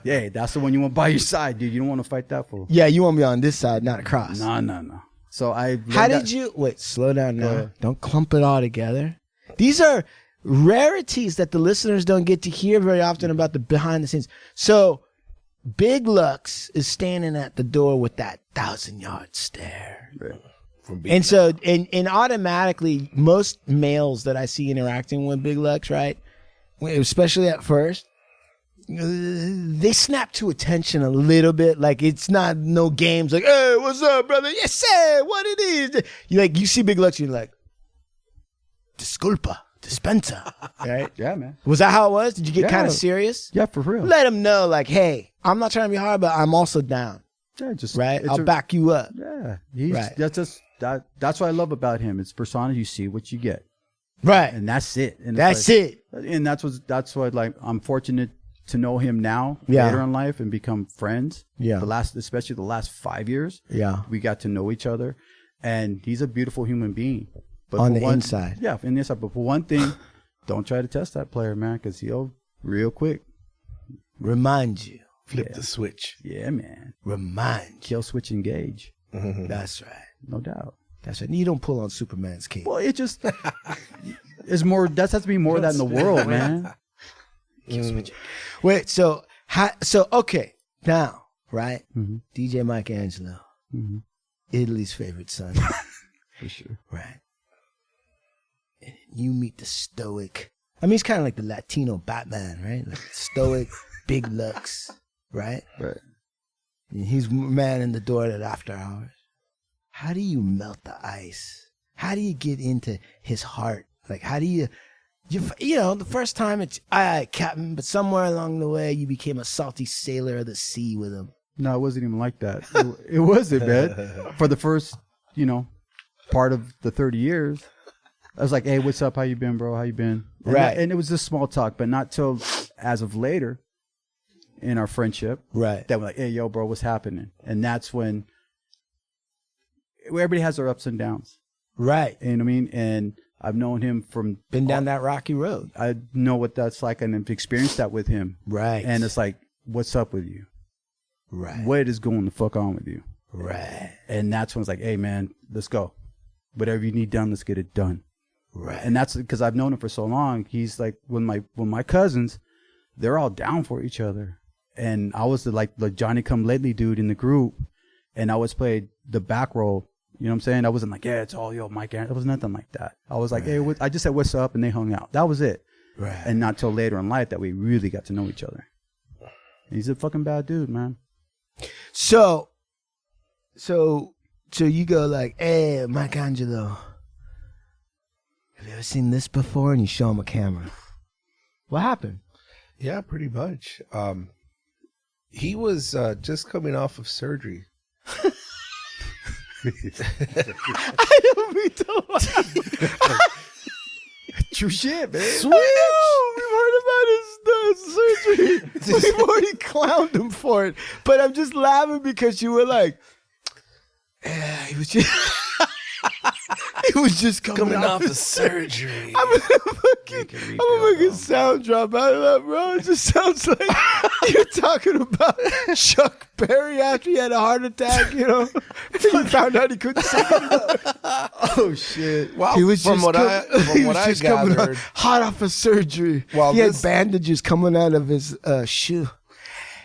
Yeah, that's the one you want by your side, dude. You don't want to fight that fool. Yeah, you want me on this side, not across. No. So How did you, wait, slow down now. Don't clump it all together. These are rarities that the listeners don't get to hear very often about the behind the scenes. So, Big Lux is standing at the door with that 1,000-yard stare. Right. And so, and automatically, most males that I see interacting with Big Lux, right, especially at first, they snap to attention a little bit. Like, it's not no games like, hey, what's up, brother? Yes, sir, what it is. You see Big Lux, you're like, disculpa. Dispensa, right? Yeah, man. Was that how it was? Did you get kind of serious? Yeah, for real. Let him know, like, hey, I'm not trying to be hard, but I'm also down. Yeah, just right. I'll back you up. Yeah, right. That's what I love about him. It's persona. You see what you get, right? And that's it. And that's it. And that's what like I'm fortunate to know him now later in life and become friends. Yeah. Especially the last 5 years. Yeah. We got to know each other, and he's a beautiful human being. But on the inside. Yeah, on the inside. But for one thing, don't try to test that player, man, because he'll real quick remind you. Flip the switch. Yeah, man. Remind. Kill, switch, engage. Mm-hmm. That's right. No doubt. That's right. You don't pull on Superman's cape. Well, it just is more. That has to be more of that in the world, man. Wait, so okay, now, right? Mm-hmm. DJ Michelangelo, Italy's favorite son. For sure. Right. And you meet the stoic. I mean, he's kind of like the Latino Batman, right? Like stoic, Big Lux, right? Right. And he's man in the door at after hours. How do you melt the ice? How do you get into his heart? Like, how do you You know, the first time it's aye, Captain, but somewhere along the way you became a salty sailor of the sea with him. No, it wasn't even like that. It wasn't, man. For the first, part of the 30 years, I was like, hey, what's up? How you been, bro? How you been? Right. And it was just small talk, but not till as of later in our friendship. Right. That we're like, hey, yo, bro, what's happening? And that's when everybody has their ups and downs. Right. You know what I mean? And I've known him from... Been down that rocky road. I know what that's like, and I've experienced that with him. Right. And it's like, what's up with you? Right. What is going the fuck on with you? Right. And that's when it's like, hey, man, let's go. Whatever you need done, let's get it done. Right. And that's because I've known him for so long. He's like, when my cousins, they're all down for each other. And I was the Johnny come lately dude in the group, and I always played the back role. You know what I'm saying? I wasn't like, yeah, it's all yo, Mike. It was nothing like that. I was like, hey, I just said what's up, and they hung out. That was it. Right. And not till later in life that we really got to know each other. He's a fucking bad dude, man. So you go like, hey, Mike Angelo, have you ever seen this before? And you show him a camera. What happened? Yeah, pretty much. He was just coming off of surgery. I don't mean to laugh. True shit, man. Switch. I know. We've heard about his surgery. We've already clowned him for it. But I'm just laughing because you were like, yeah, he was just coming off the surgery. I'm gonna make a sound drop out of that, bro. It just sounds like you're talking about Chuck Berry after he had a heart attack, you know? He found out he couldn't say it. Oh shit! Well, He was from just what I coming gathered, hot off of surgery. Well, he had bandages coming out of his shoe.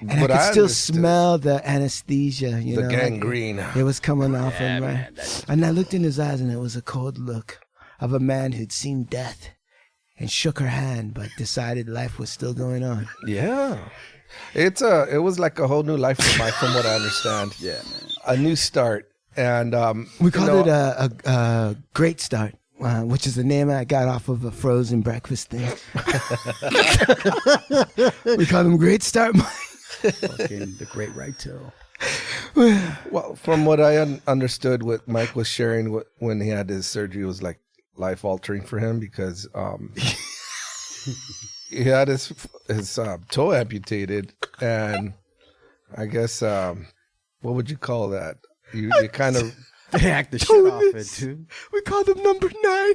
And I what could I still understood- smell the anesthesia, you the know. gangrene. It was coming off him, right? And I looked in his eyes, and it was a cold look of a man who'd seen death and shook her hand, but decided life was still going on. Yeah, it was like a whole new life for Mike, from what I understand. Yeah, man. A new start, and We called it a great start. Which is the name I got off of a frozen breakfast thing. We called him Great Start Mike. Fucking the great right toe. Well, from what I understood, what Mike was sharing when he had his surgery was like life altering for him, because he had his toe amputated, and I guess what would you call that? You kind of They hacked the shit off it too. We called him number 9. Yeah,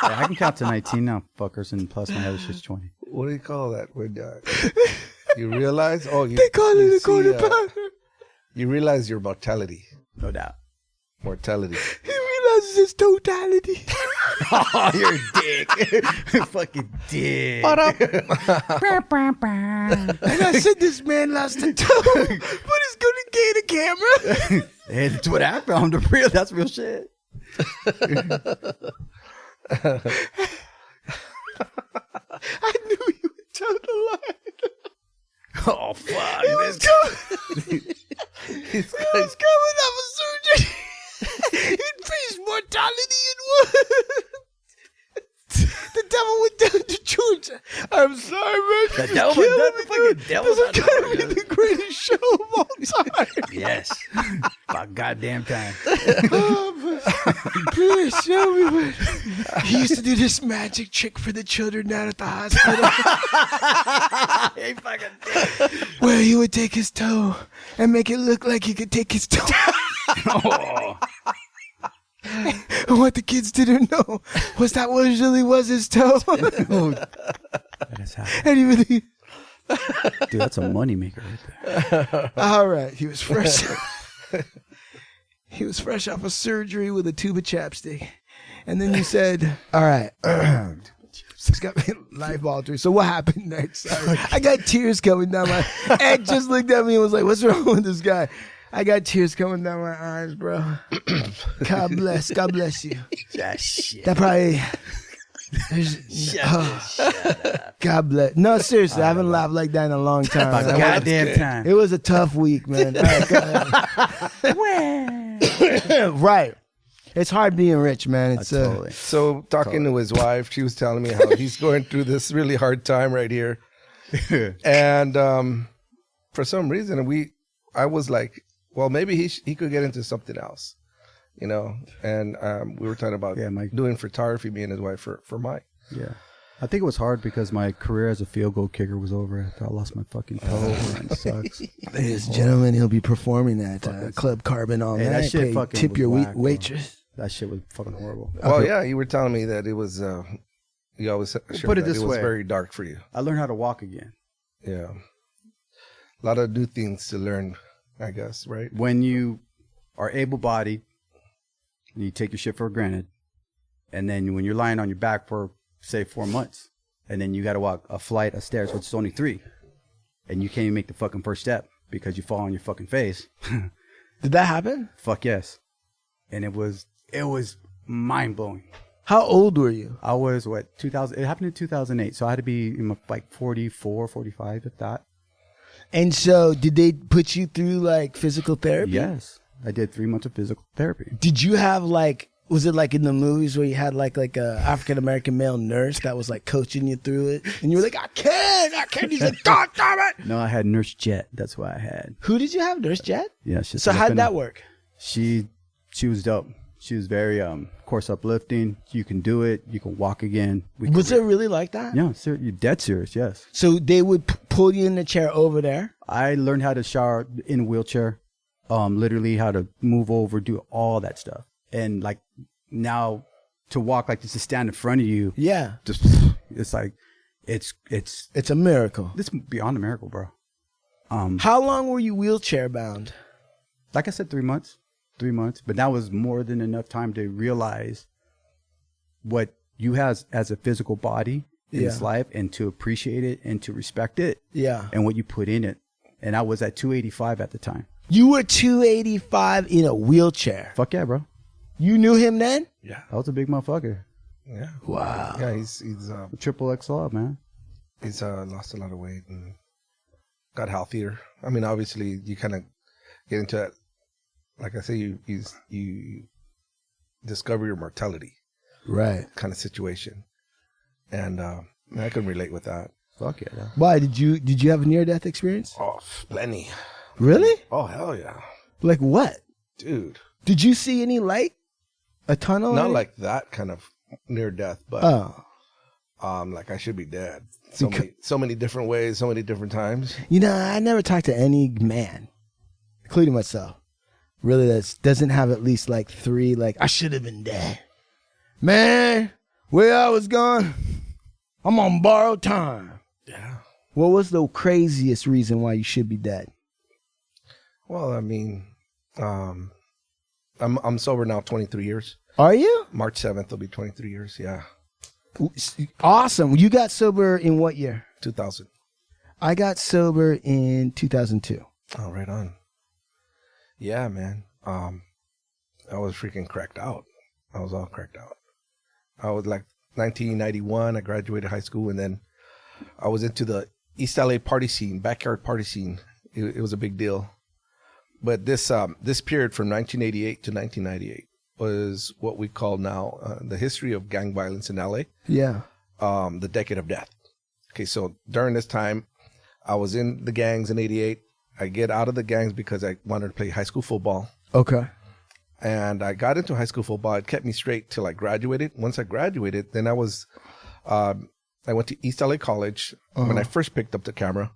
I can count to 19 now, fuckers, and plus my head is just 20. what do you call that when you realize? Oh, They call it a see, quarter pounder. You realize your mortality. No doubt. Mortality. He realizes his totality. Oh, you're a dick. Fucking dick. And I said this man lost a toe, but he's gonna gain a camera. Hey, that's what happened. That's real shit. I knew you would tell the lie. Oh, fuck. He was coming off a surgery. He'd faced mortality in one. The devil went down to Georgia. I'm sorry, man. The devil went down to fucking devil. This is going to be the greatest show of all time. Yes. About goddamn time. Oh, please show me what. He used to do this magic trick for the children down at the hospital. Hey, fucking dick. Where he would take his toe and make it look like he could take his toe. Oh. And what the kids didn't know was that really was his toe. That is how. And he really, Dude, that's a moneymaker right there. all right, he was fresh. He was fresh off of surgery with a tube of chapstick. And then you said, all right, it's got me life altering. So what happened next? I got tears coming down my... Ed just looked at me and was like, what's wrong with this guy? I got tears coming down my eyes, bro. God bless you. Yeah, shit. That probably... God bless. No, seriously, I haven't laughed like that in a long time. About That goddamn was- time. It was a tough week, man. All right, go ahead. Right. It's hard being rich, man. It's Totally. So talking to his wife, she was telling me how he's going through this really hard time right here. And for some reason, I was like, well, maybe he could get into something else, you know. And we were talking about doing photography, me and his wife, for Mike. Yeah. I think it was hard because my career as a field goal kicker was over. I lost my fucking toe, and it sucks. Ladies and gentlemen, he'll be performing at Club Carbon all night. That shit fucking tip was your whack, waitress. That shit was fucking horrible. Well, yeah, you were telling me that it was. You always put it this was way. very dark for you. I learned how to walk again. Yeah, a lot of new things to learn, I guess. Right? When you are able-bodied, you take your shit for granted, and then when you're lying on your back for say 4 months, and then you got to walk a flight of stairs, which is only 3, and you can't even make the fucking first step because you fall on your fucking face. Did that happen? Fuck yes. And it was mind blowing. How old were you? I was 2000. It happened in 2008, so I had to be like 44, 45, if that. And so, did they put you through like physical therapy? Yes, I did 3 months of physical therapy. Did you have like? Was it like in the movies where you had like a African American male nurse that was like coaching you through it, and you were like, I can't. He's like, God damn it! No, I had Nurse Jet. That's what I had. Who did you have, Nurse Jet? Yeah. So how did that work? She was dope. She was very course uplifting. You can do it. You can walk again. Was it really like that? Yeah, sir. You're dead serious. Yes. So they would pull you in the chair over there. I learned how to shower in a wheelchair. Literally how to move over, do all that stuff, and like now to walk like this, to stand in front of you. Yeah. Just it's like it's a miracle. It's beyond a miracle, bro. How long were you wheelchair bound? Like I said, 3 months. 3 months, but that was more than enough time to realize what you have as a physical body in this life, and to appreciate it and to respect it. Yeah. And what you put in it. And I was at 285 at the time. You were 285 in a wheelchair. Fuck yeah, bro. You knew him then? Yeah. I was a big motherfucker. Yeah. Wow. Yeah, he's Triple XL, man. He's lost a lot of weight and got healthier. I mean, obviously, you kind of get into that. Like I say, you discover your mortality, right? Kind of situation, and I can relate with that. Fuck yeah. Bro. Why did you have a near death experience? Oh, plenty. Really? Oh, hell yeah. Like what, dude? Did you see any light? A tunnel? Not like that kind of near death, but like I should be dead. So many different ways, so many different times. You know, I never talked to any man, including myself, really that doesn't have at least like 3, like, I should have been dead. Man, where I was going, I'm on borrowed time. Yeah. What was the craziest reason why you should be dead? Well, I mean, I'm sober now 23 years. Are you? March 7th will be 23 years, yeah. Awesome. You got sober in what year? 2000. I got sober in 2002. Oh, right on. Yeah, man. I was freaking cracked out. I was all cracked out. I was like 1991. I graduated high school, and then I was into the East LA party scene, backyard party scene. It was a big deal. But this period from 1988 to 1998 was what we call now the history of gang violence in LA. Yeah. The decade of death. Okay, so during this time, I was in the gangs in 88. I get out of the gangs because I wanted to play high school football. Okay. And I got into high school football. It kept me straight till I graduated. Once I graduated, then I went to East LA College. When I first picked up the camera,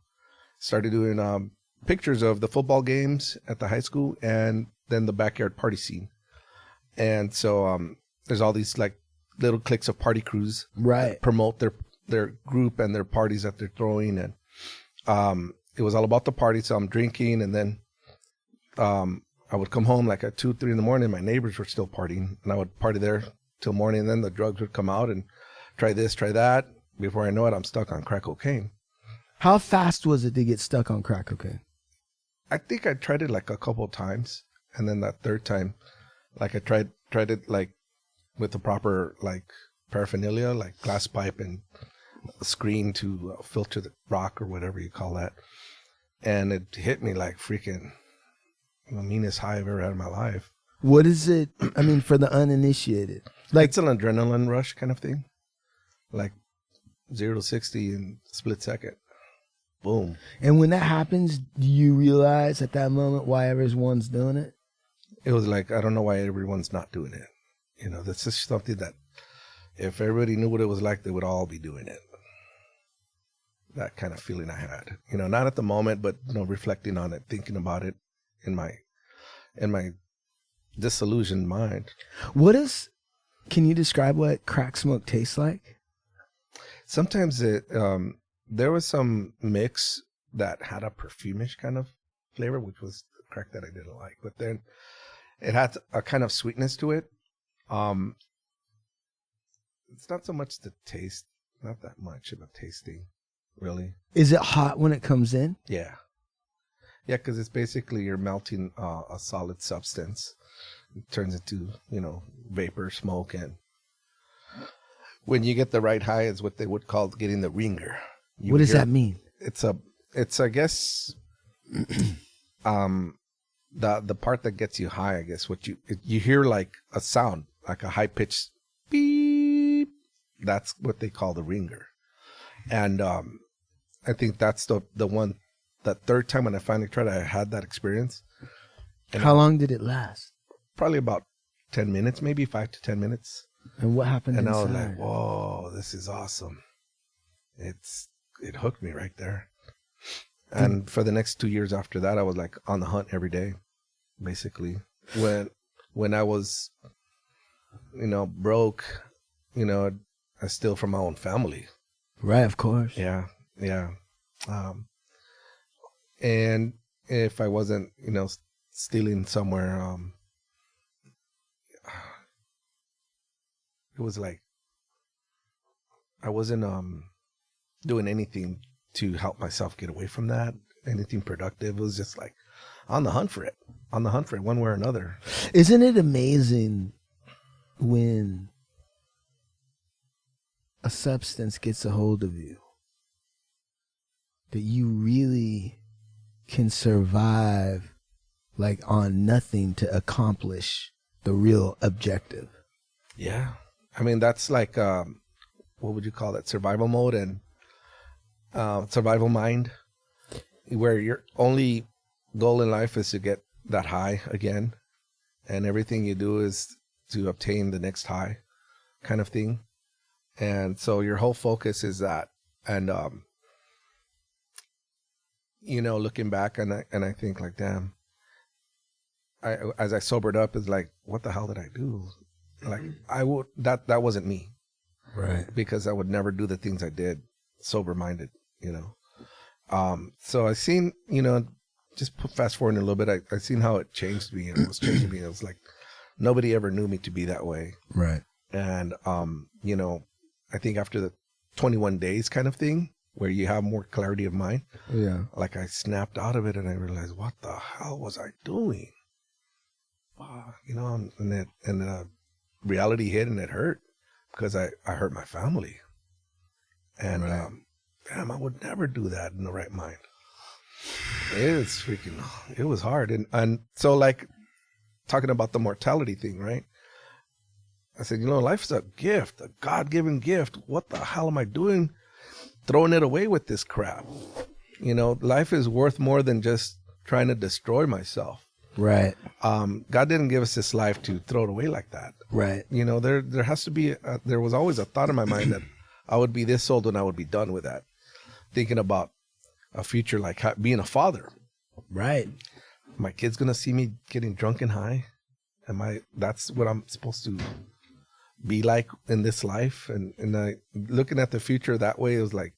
started doing pictures of the football games at the high school and then the backyard party scene. And so there's all these like little cliques of party crews, right, that promote their group and their parties that they're throwing. And it was all about the party. So I'm drinking, and then I would come home like at 2, 3 in the morning. My neighbors were still partying, and I would party there till morning. And then the drugs would come out and try this, try that. Before I know it, I'm stuck on crack cocaine. How fast was it to get stuck on crack cocaine? I think I tried it like a couple of times, and then that third time, like I tried it like with the proper like paraphernalia, like glass pipe and a screen to filter the rock or whatever you call that, and it hit me like freaking the meanest high I've ever had in my life. What is it? I mean, for the uninitiated, like It's an adrenaline rush kind of thing. Like 0 to 60 in split second. Boom. and when that happens, do you realize at that moment why everyone's doing it? It was like, I don't know why everyone's not doing it. You know, that's just something that if everybody knew what it was like, they would all be doing it. That kind of feeling I had. You know, not at the moment, but, you know, reflecting on it, thinking about it in my disillusioned mind. Can you describe what crack smoke tastes like? Sometimes there was some mix that had a perfumish kind of flavor, which was the crack that I didn't like. But then it had a kind of sweetness to it. It's not so much the taste, not that much of a tasting, really. Is it hot when it comes in? Yeah. Yeah, because it's basically you're melting a solid substance. It turns into, you know, vapor, smoke, and when you get the right high is what they would call getting the ringer. What does that mean? It's I guess the part that gets you high, I guess you hear like a sound, like a high pitched beep. That's what they call the ringer. And I think that's the one, the third time when I finally tried, I had that experience. And How long did it last? probably about 10 minutes, maybe 5 to 10 minutes. And what happened And inside? I was like, whoa, this is awesome. It hooked me right there. And for the next 2 years after that, I was like on the hunt every day, basically. When I was, you know, broke, you know, I steal from my own family. Right, of course. Yeah. And if I wasn't, you know, stealing somewhere, it was like I wasn't doing anything to help myself get away from that, anything productive. It was just like on the hunt for it one way or another. Isn't it amazing when a substance gets a hold of you that you really can survive like on nothing to accomplish the real objective? Yeah. I mean, that's like, what would you call that? Survival mode and survival mind, where your only goal in life is to get that high again. And everything you do is to obtain the next high kind of thing. And so your whole focus is that. And, you know, looking back and I think like, damn, as I sobered up, it's like, what the hell did I do? Like that wasn't me. Right. Because I would never do the things I did sober minded, you know? So I seen, you know, just fast forwarding a little bit, I seen how it changed me and it was changing me. It was like, nobody ever knew me to be that way. Right. And, you know, I think after the 21 days kind of thing, where you have more clarity of mind. Yeah. Like I snapped out of it and I realized, what the hell was I doing? You know, and reality hit and it hurt because I hurt my family. And, Right. damn, I would never do that in the right mind. It was hard. And so like talking about the mortality thing, right? I said, you know, life's a gift, a God-given gift. What the hell am I doing throwing it away with this crap? You know, life is worth more than just trying to destroy myself. Right. God didn't give us this life to throw it away like that. Right. You know, there has to be, there was always a thought in my mind that I would be this old and I would be done with that. Thinking about a future like being a father. Right. My kid's going to see me getting drunk and high. That's what I'm supposed to be like in this life. And I, looking at the future that way, it was like,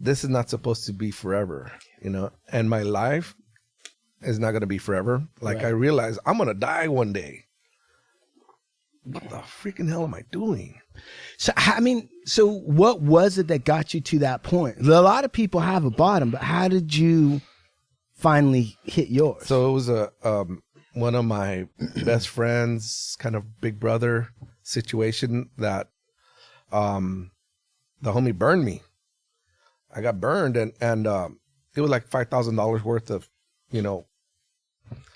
this is not supposed to be forever, you know, and my life is not going to be forever. Like, right. I realize I'm going to die one day. What the freaking hell am I doing? So, I mean, so what was it that got you to that point? A lot of people have a bottom, but how did you finally hit yours? So it was one of my best friends, kind of big brother situation that the homie burned me. I got burned and it was like $5,000 worth of, you know,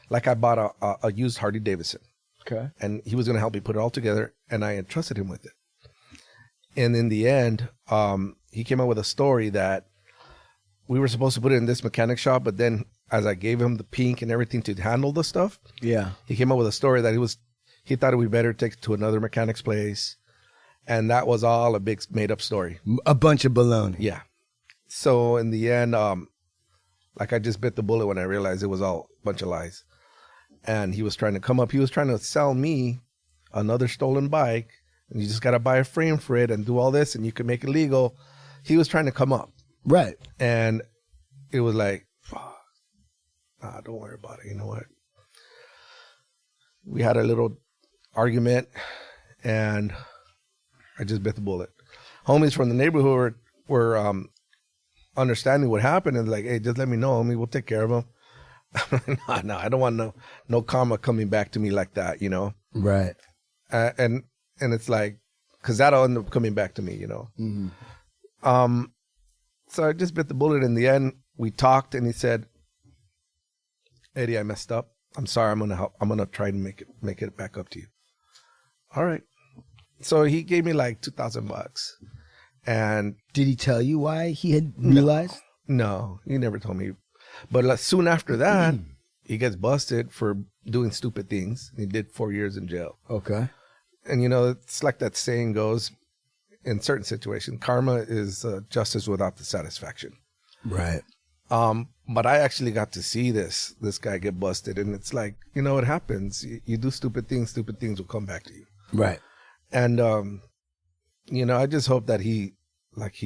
like I bought a used Harley Davidson. Okay. And he was going to help me put it all together, and I entrusted him with it. And in the end, he came up with a story that we were supposed to put it in this mechanic shop, but then as I gave him the pink and everything to handle the stuff, he came up with a story that he thought it would be better to take it to another mechanic's place, and that was all a big made-up story. A bunch of baloney. Yeah. So in the end, like I just bit the bullet when I realized it was all a bunch of lies. And he was trying to come up. He was trying to sell me another stolen bike, and you just got to buy a frame for it and do all this, and you can make it legal. He was trying to come up. Right. And it was like, fuck, nah, don't worry about it. You know what? We had a little argument, and I just bit the bullet. Homies from the neighborhood were understanding what happened, and like, hey, just let me know, homie. We'll take care of him. No, I don't want no karma coming back to me like that, you know? Right. And it's like, because that'll end up coming back to me, you know? Mm-hmm. So I just bit the bullet. In the end, we talked, and he said, Eddie, I messed up. I'm sorry. I'm going to help. I'm going to try to make it back up to you. All right. So he gave me like $2,000. And did he tell you why he had realized? No, he never told me. But like, soon after that, he gets busted for doing stupid things. He did 4 years in jail. Okay. And, you know, it's like that saying goes, in certain situations, karma is justice without the satisfaction. Right. But I actually got to see this guy get busted. And it's like, you know, it happens. You do stupid things will come back to you. Right. And, you know, I just hope that he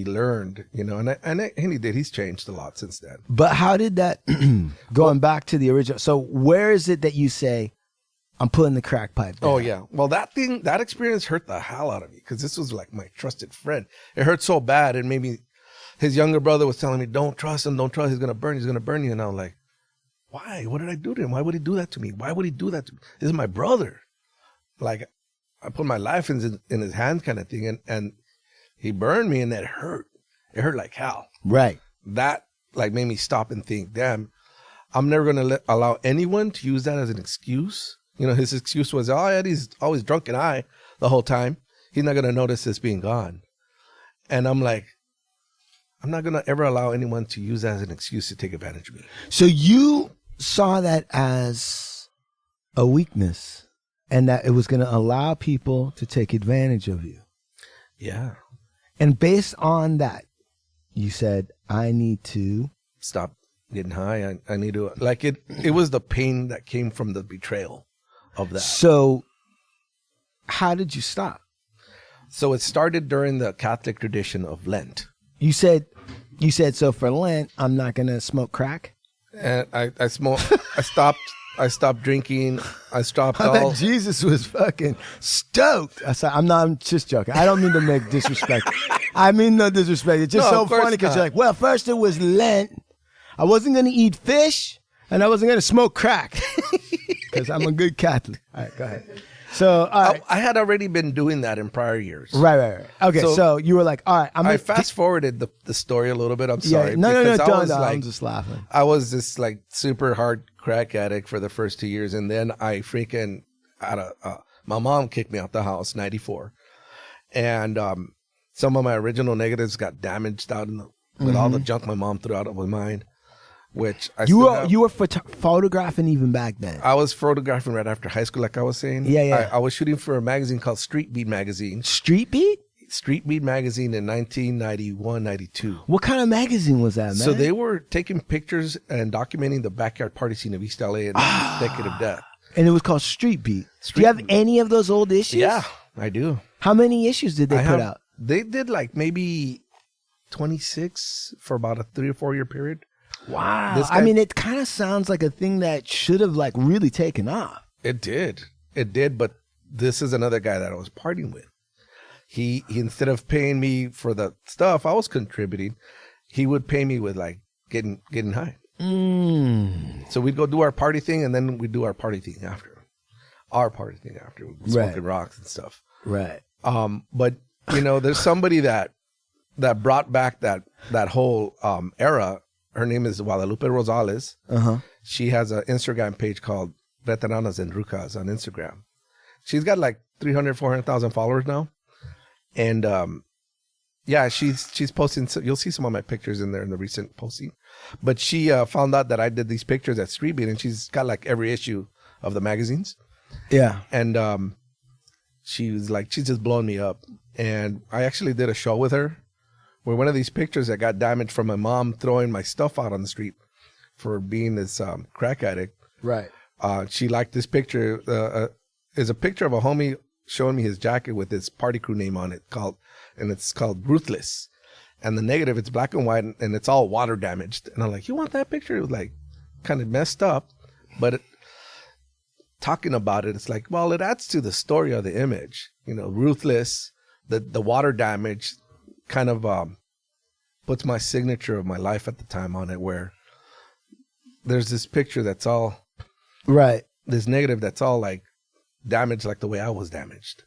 learned, you know, and he did. He's changed a lot since then. But how did that, going back to the original, so where is it that you say, I'm putting the crack pipe down? Oh, yeah. Well, that experience hurt the hell out of me because this was like my trusted friend. It hurt so bad. It made me, his younger brother was telling me, don't trust him. Don't trust him. He's going to burn you. And I'm like, why? What did I do to him? Why would he do that to me? Why would he do that to me? This is my brother. Like, I put my life in his hand kind of thing. And he burned me, and that hurt. It hurt like hell. Right. That like made me stop and think, damn, I'm never going to allow anyone to use that as an excuse. You know, his excuse was, oh, Eddie's always drunk and high the whole time. He's not going to notice this being gone. And I'm like, I'm not going to ever allow anyone to use that as an excuse to take advantage of me. So you saw that as a weakness and that it was going to allow people to take advantage of you. Yeah. And based on that, you said, I need to stop getting high. I need to, like, it was the pain that came from the betrayal of that. So how did you stop? So it started during the Catholic tradition of Lent. You said, so for Lent, I'm not going to smoke crack? And I smoked, I stopped drinking. I stopped I all. bet Jesus was fucking stoked. I'm just joking. I don't mean to make disrespect. I mean no disrespect. It's just so funny because you're like, well, first it was Lent. I wasn't going to eat fish, and I wasn't going to smoke crack because I'm a good Catholic. All right, go ahead. So I had already been doing that in prior years. Right. Okay, so you were like, all right. I fast forwarded the story a little bit. I'm sorry. No, don't. I'm just laughing. I was this like super hard crack addict for the first 2 years, and then I freaking my mom kicked me out the house, 94, and some of my original negatives got damaged out with all the junk my mom threw out of my mind. Which you were photographing even back then. I was photographing right after high school, like I was saying. Yeah. I was shooting for a magazine called Street Beat magazine. Street Beat? Street Beat magazine in 1991, 92. What kind of magazine was that, man? So they were taking pictures and documenting the backyard party scene of East LA and Decade of Death. And it was called Street Beat. Do you have any of those old issues? Yeah, I do. How many issues did they put out? They did like maybe 26 for about a 3 or 4 year period. Wow. I mean, it kind of sounds like a thing that should have like really taken off. It did. But this is another guy that I was partying with. He instead of paying me for the stuff I was contributing, he would pay me with like getting high. So we'd go do our party thing, and then we'd do our party thing after. Smoking rocks and stuff. Right. But you know, there's somebody that brought back that whole era. Her name is Guadalupe Rosales. She has an Instagram page called Veteranas en Rucas on Instagram. She's got like 300, 400,000 followers now. And yeah, she's posting. You'll see some of my pictures in there in the recent posting. But she found out that I did these pictures at Street Beat, and she's got like every issue of the magazines. Yeah. And she was like, she's just blowing me up. And I actually did a show with her where one of these pictures that got damaged from my mom throwing my stuff out on the street for being this crack addict. Right. She liked this picture. Is a picture of a homie showing me his jacket with his party crew name on it, it's called Ruthless. And the negative, it's black and white, and it's all water damaged. And I'm like, you want that picture? It was like kind of messed up, but talking about it, it's like, well, it adds to the story of the image. You know, Ruthless, the water damage kind of puts my signature of my life at the time on it, where there's this picture that's all right. This negative that's all like damaged like the way I was damaged.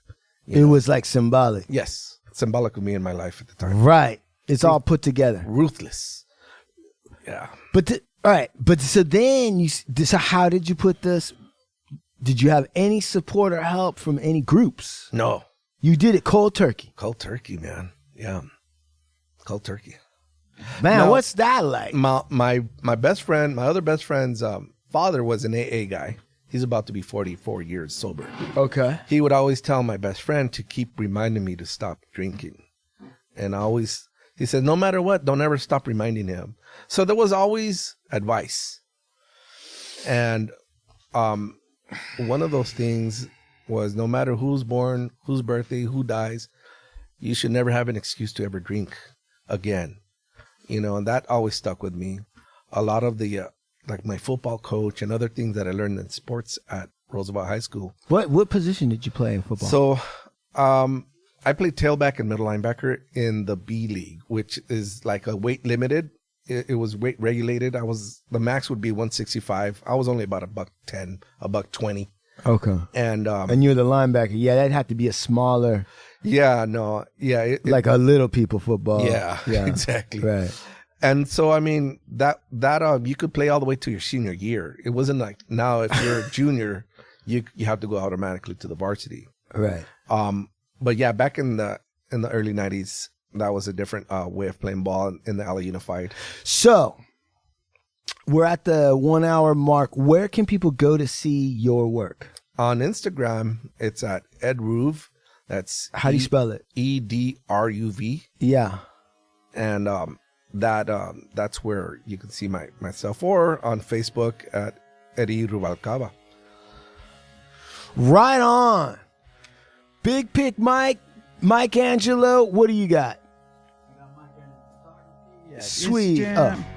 It was like symbolic. Yes. Symbolic of me in my life at the time. Right. It's all put together. Ruthless. Yeah. But all right. But so then so how did you put this? Did you have any support or help from any groups? No. You did it cold turkey. Cold turkey, man. Yeah. Cold turkey. Man, now, what's that like? My best friend, my other best friend's father was an AA guy. He's about to be 44 years sober. Okay. He would always tell my best friend to keep reminding me to stop drinking. And he said, no matter what, don't ever stop reminding him. So there was always advice. And one of those things was, no matter who's born, whose birthday, who dies, you should never have an excuse to ever drink again. You know, and that always stuck with me. A lot of the like my football coach and other things that I learned in sports at Roosevelt High School. What position did you play in football? So I played tailback and middle linebacker in the B League, which is like a weight limited. It was weight regulated. The max would be 165. I was only about $110, $120. Okay. And you're the linebacker. Yeah, that'd have to be a smaller. Yeah, no. Yeah. Like a little people football. Yeah, exactly. Right. And so, I mean, that you could play all the way to your senior year. It wasn't like now if you're a junior, you have to go automatically to the varsity. Right. But yeah, back in the early 90s, that was a different way of playing ball in the LA Unified. So we're at the 1 hour mark. Where can people go to see your work? On Instagram, it's at edruv. That's how do you spell it? EDRUV. Yeah. And that's where you can see myself, or on Facebook at Eddie Ruvalcaba. Right on. Big Pick Mike Angelo, what do you got? Sweet.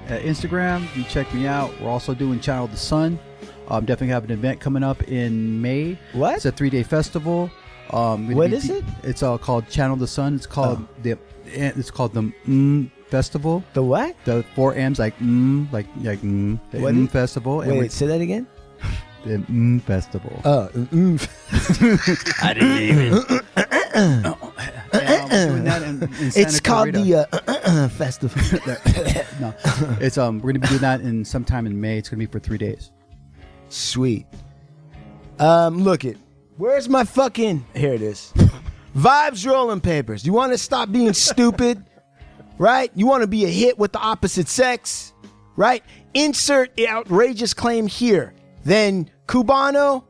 Instagram, you check me out. We're also doing Channel the Sun. Definitely have an event coming up in May. What? It's a 3-day festival. What is it? It's called Channel the Sun. It's called the Festival. The what? The 4 M's, like the Festival. Wait, say that again. The Festival. Oh, I didn't even. It's called the festival. No, it's we're gonna be doing that in sometime in May. It's gonna be for 3 days. Sweet. Look it. Where's my fucking? Here it is. Vibes rolling papers. You want to stop being stupid, right? You want to be a hit with the opposite sex, right? Insert outrageous claim here. Then Cubano,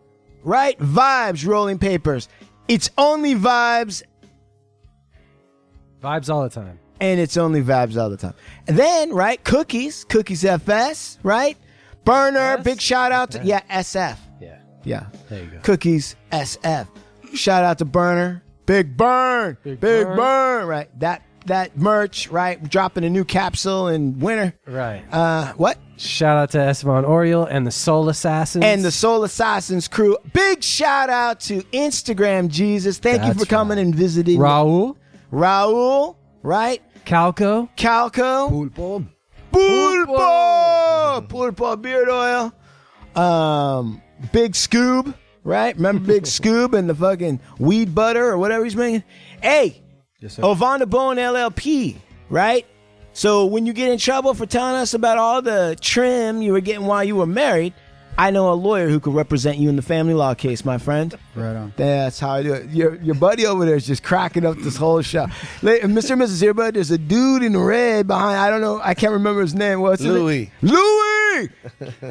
right? Vibes rolling papers. It's only vibes. Vibes all the time. And it's only vibes all the time. And then, right, Cookies FS, right? Burner, S? big shout out to, SF. Yeah. There you go. Cookies SF. Shout out to Burner. Big Burn. Big Burn. Right. That merch, right? Dropping a new capsule in winter. Right. What? Shout out to Esteban Oriel and the Soul Assassins. And the Soul Assassins crew. Big shout out to Instagram Jesus. Thank you for coming and visiting. Raul, right? Calco. Pulpo. Pulpo beard oil. Big Scoob, right? Remember Big Scoob and the fucking weed butter or whatever he's making? Hey, Yes, sir. Ovanda Bone LLP, right? So when you get in trouble for telling us about all the trim you were getting while you were married, I know a lawyer who could represent you in the family law case, my friend. Right on. That's how I do it. Your buddy over there is just cracking up this whole show. Mr. and Mrs. Earbud, there's a dude in red behind. I don't know. I can't remember his name. What's his Louis. name? Louis!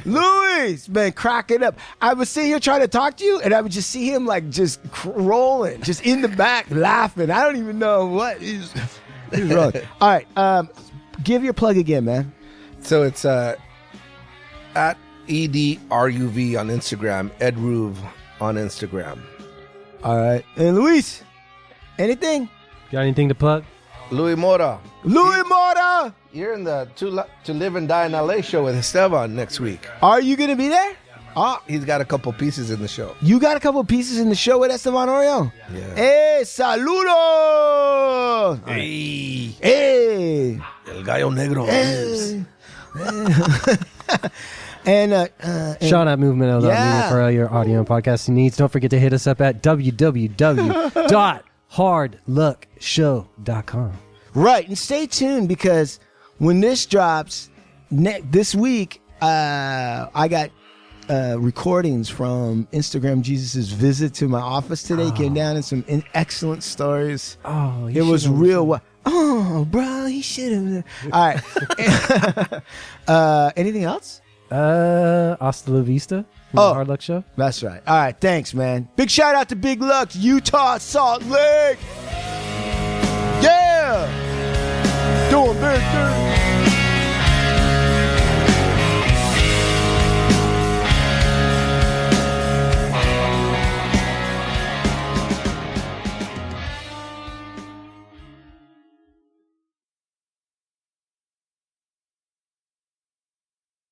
Louis! Man, cracking up. I would sit here trying to talk to you, and I would just see him like just rolling, just in the back laughing. I don't even know what he's rolling. All right. Give your plug again, man. So it's at EDRUV on Instagram, EdRuv on Instagram. All right. And Luis, anything? Got anything to plug? Louis Mora. Louis Mora! You're in the To Live and Die in LA show with Esteban next week. Are you going to be there? He's got a couple pieces in the show. You got a couple pieces in the show with Esteban Oriol? Yeah. Hey, saludos! Hey. Hey! El Gallo Negro lives. And Shout out Movement Yeah. for all your audio and podcasting needs. Don't forget to hit us up at www.hardluckshow.com. right, and stay tuned because when this drops this week, I got recordings from Instagram Jesus' visit to my office today. Came down and some excellent stories. Oh, It was real. Oh, bro, he should have. All right. Anything else? Hasta la vista. Oh. Hard Luck Show. That's right. All right. Thanks, man. Big shout out to Big Lux, Utah, Salt Lake. Yeah. Doing big things.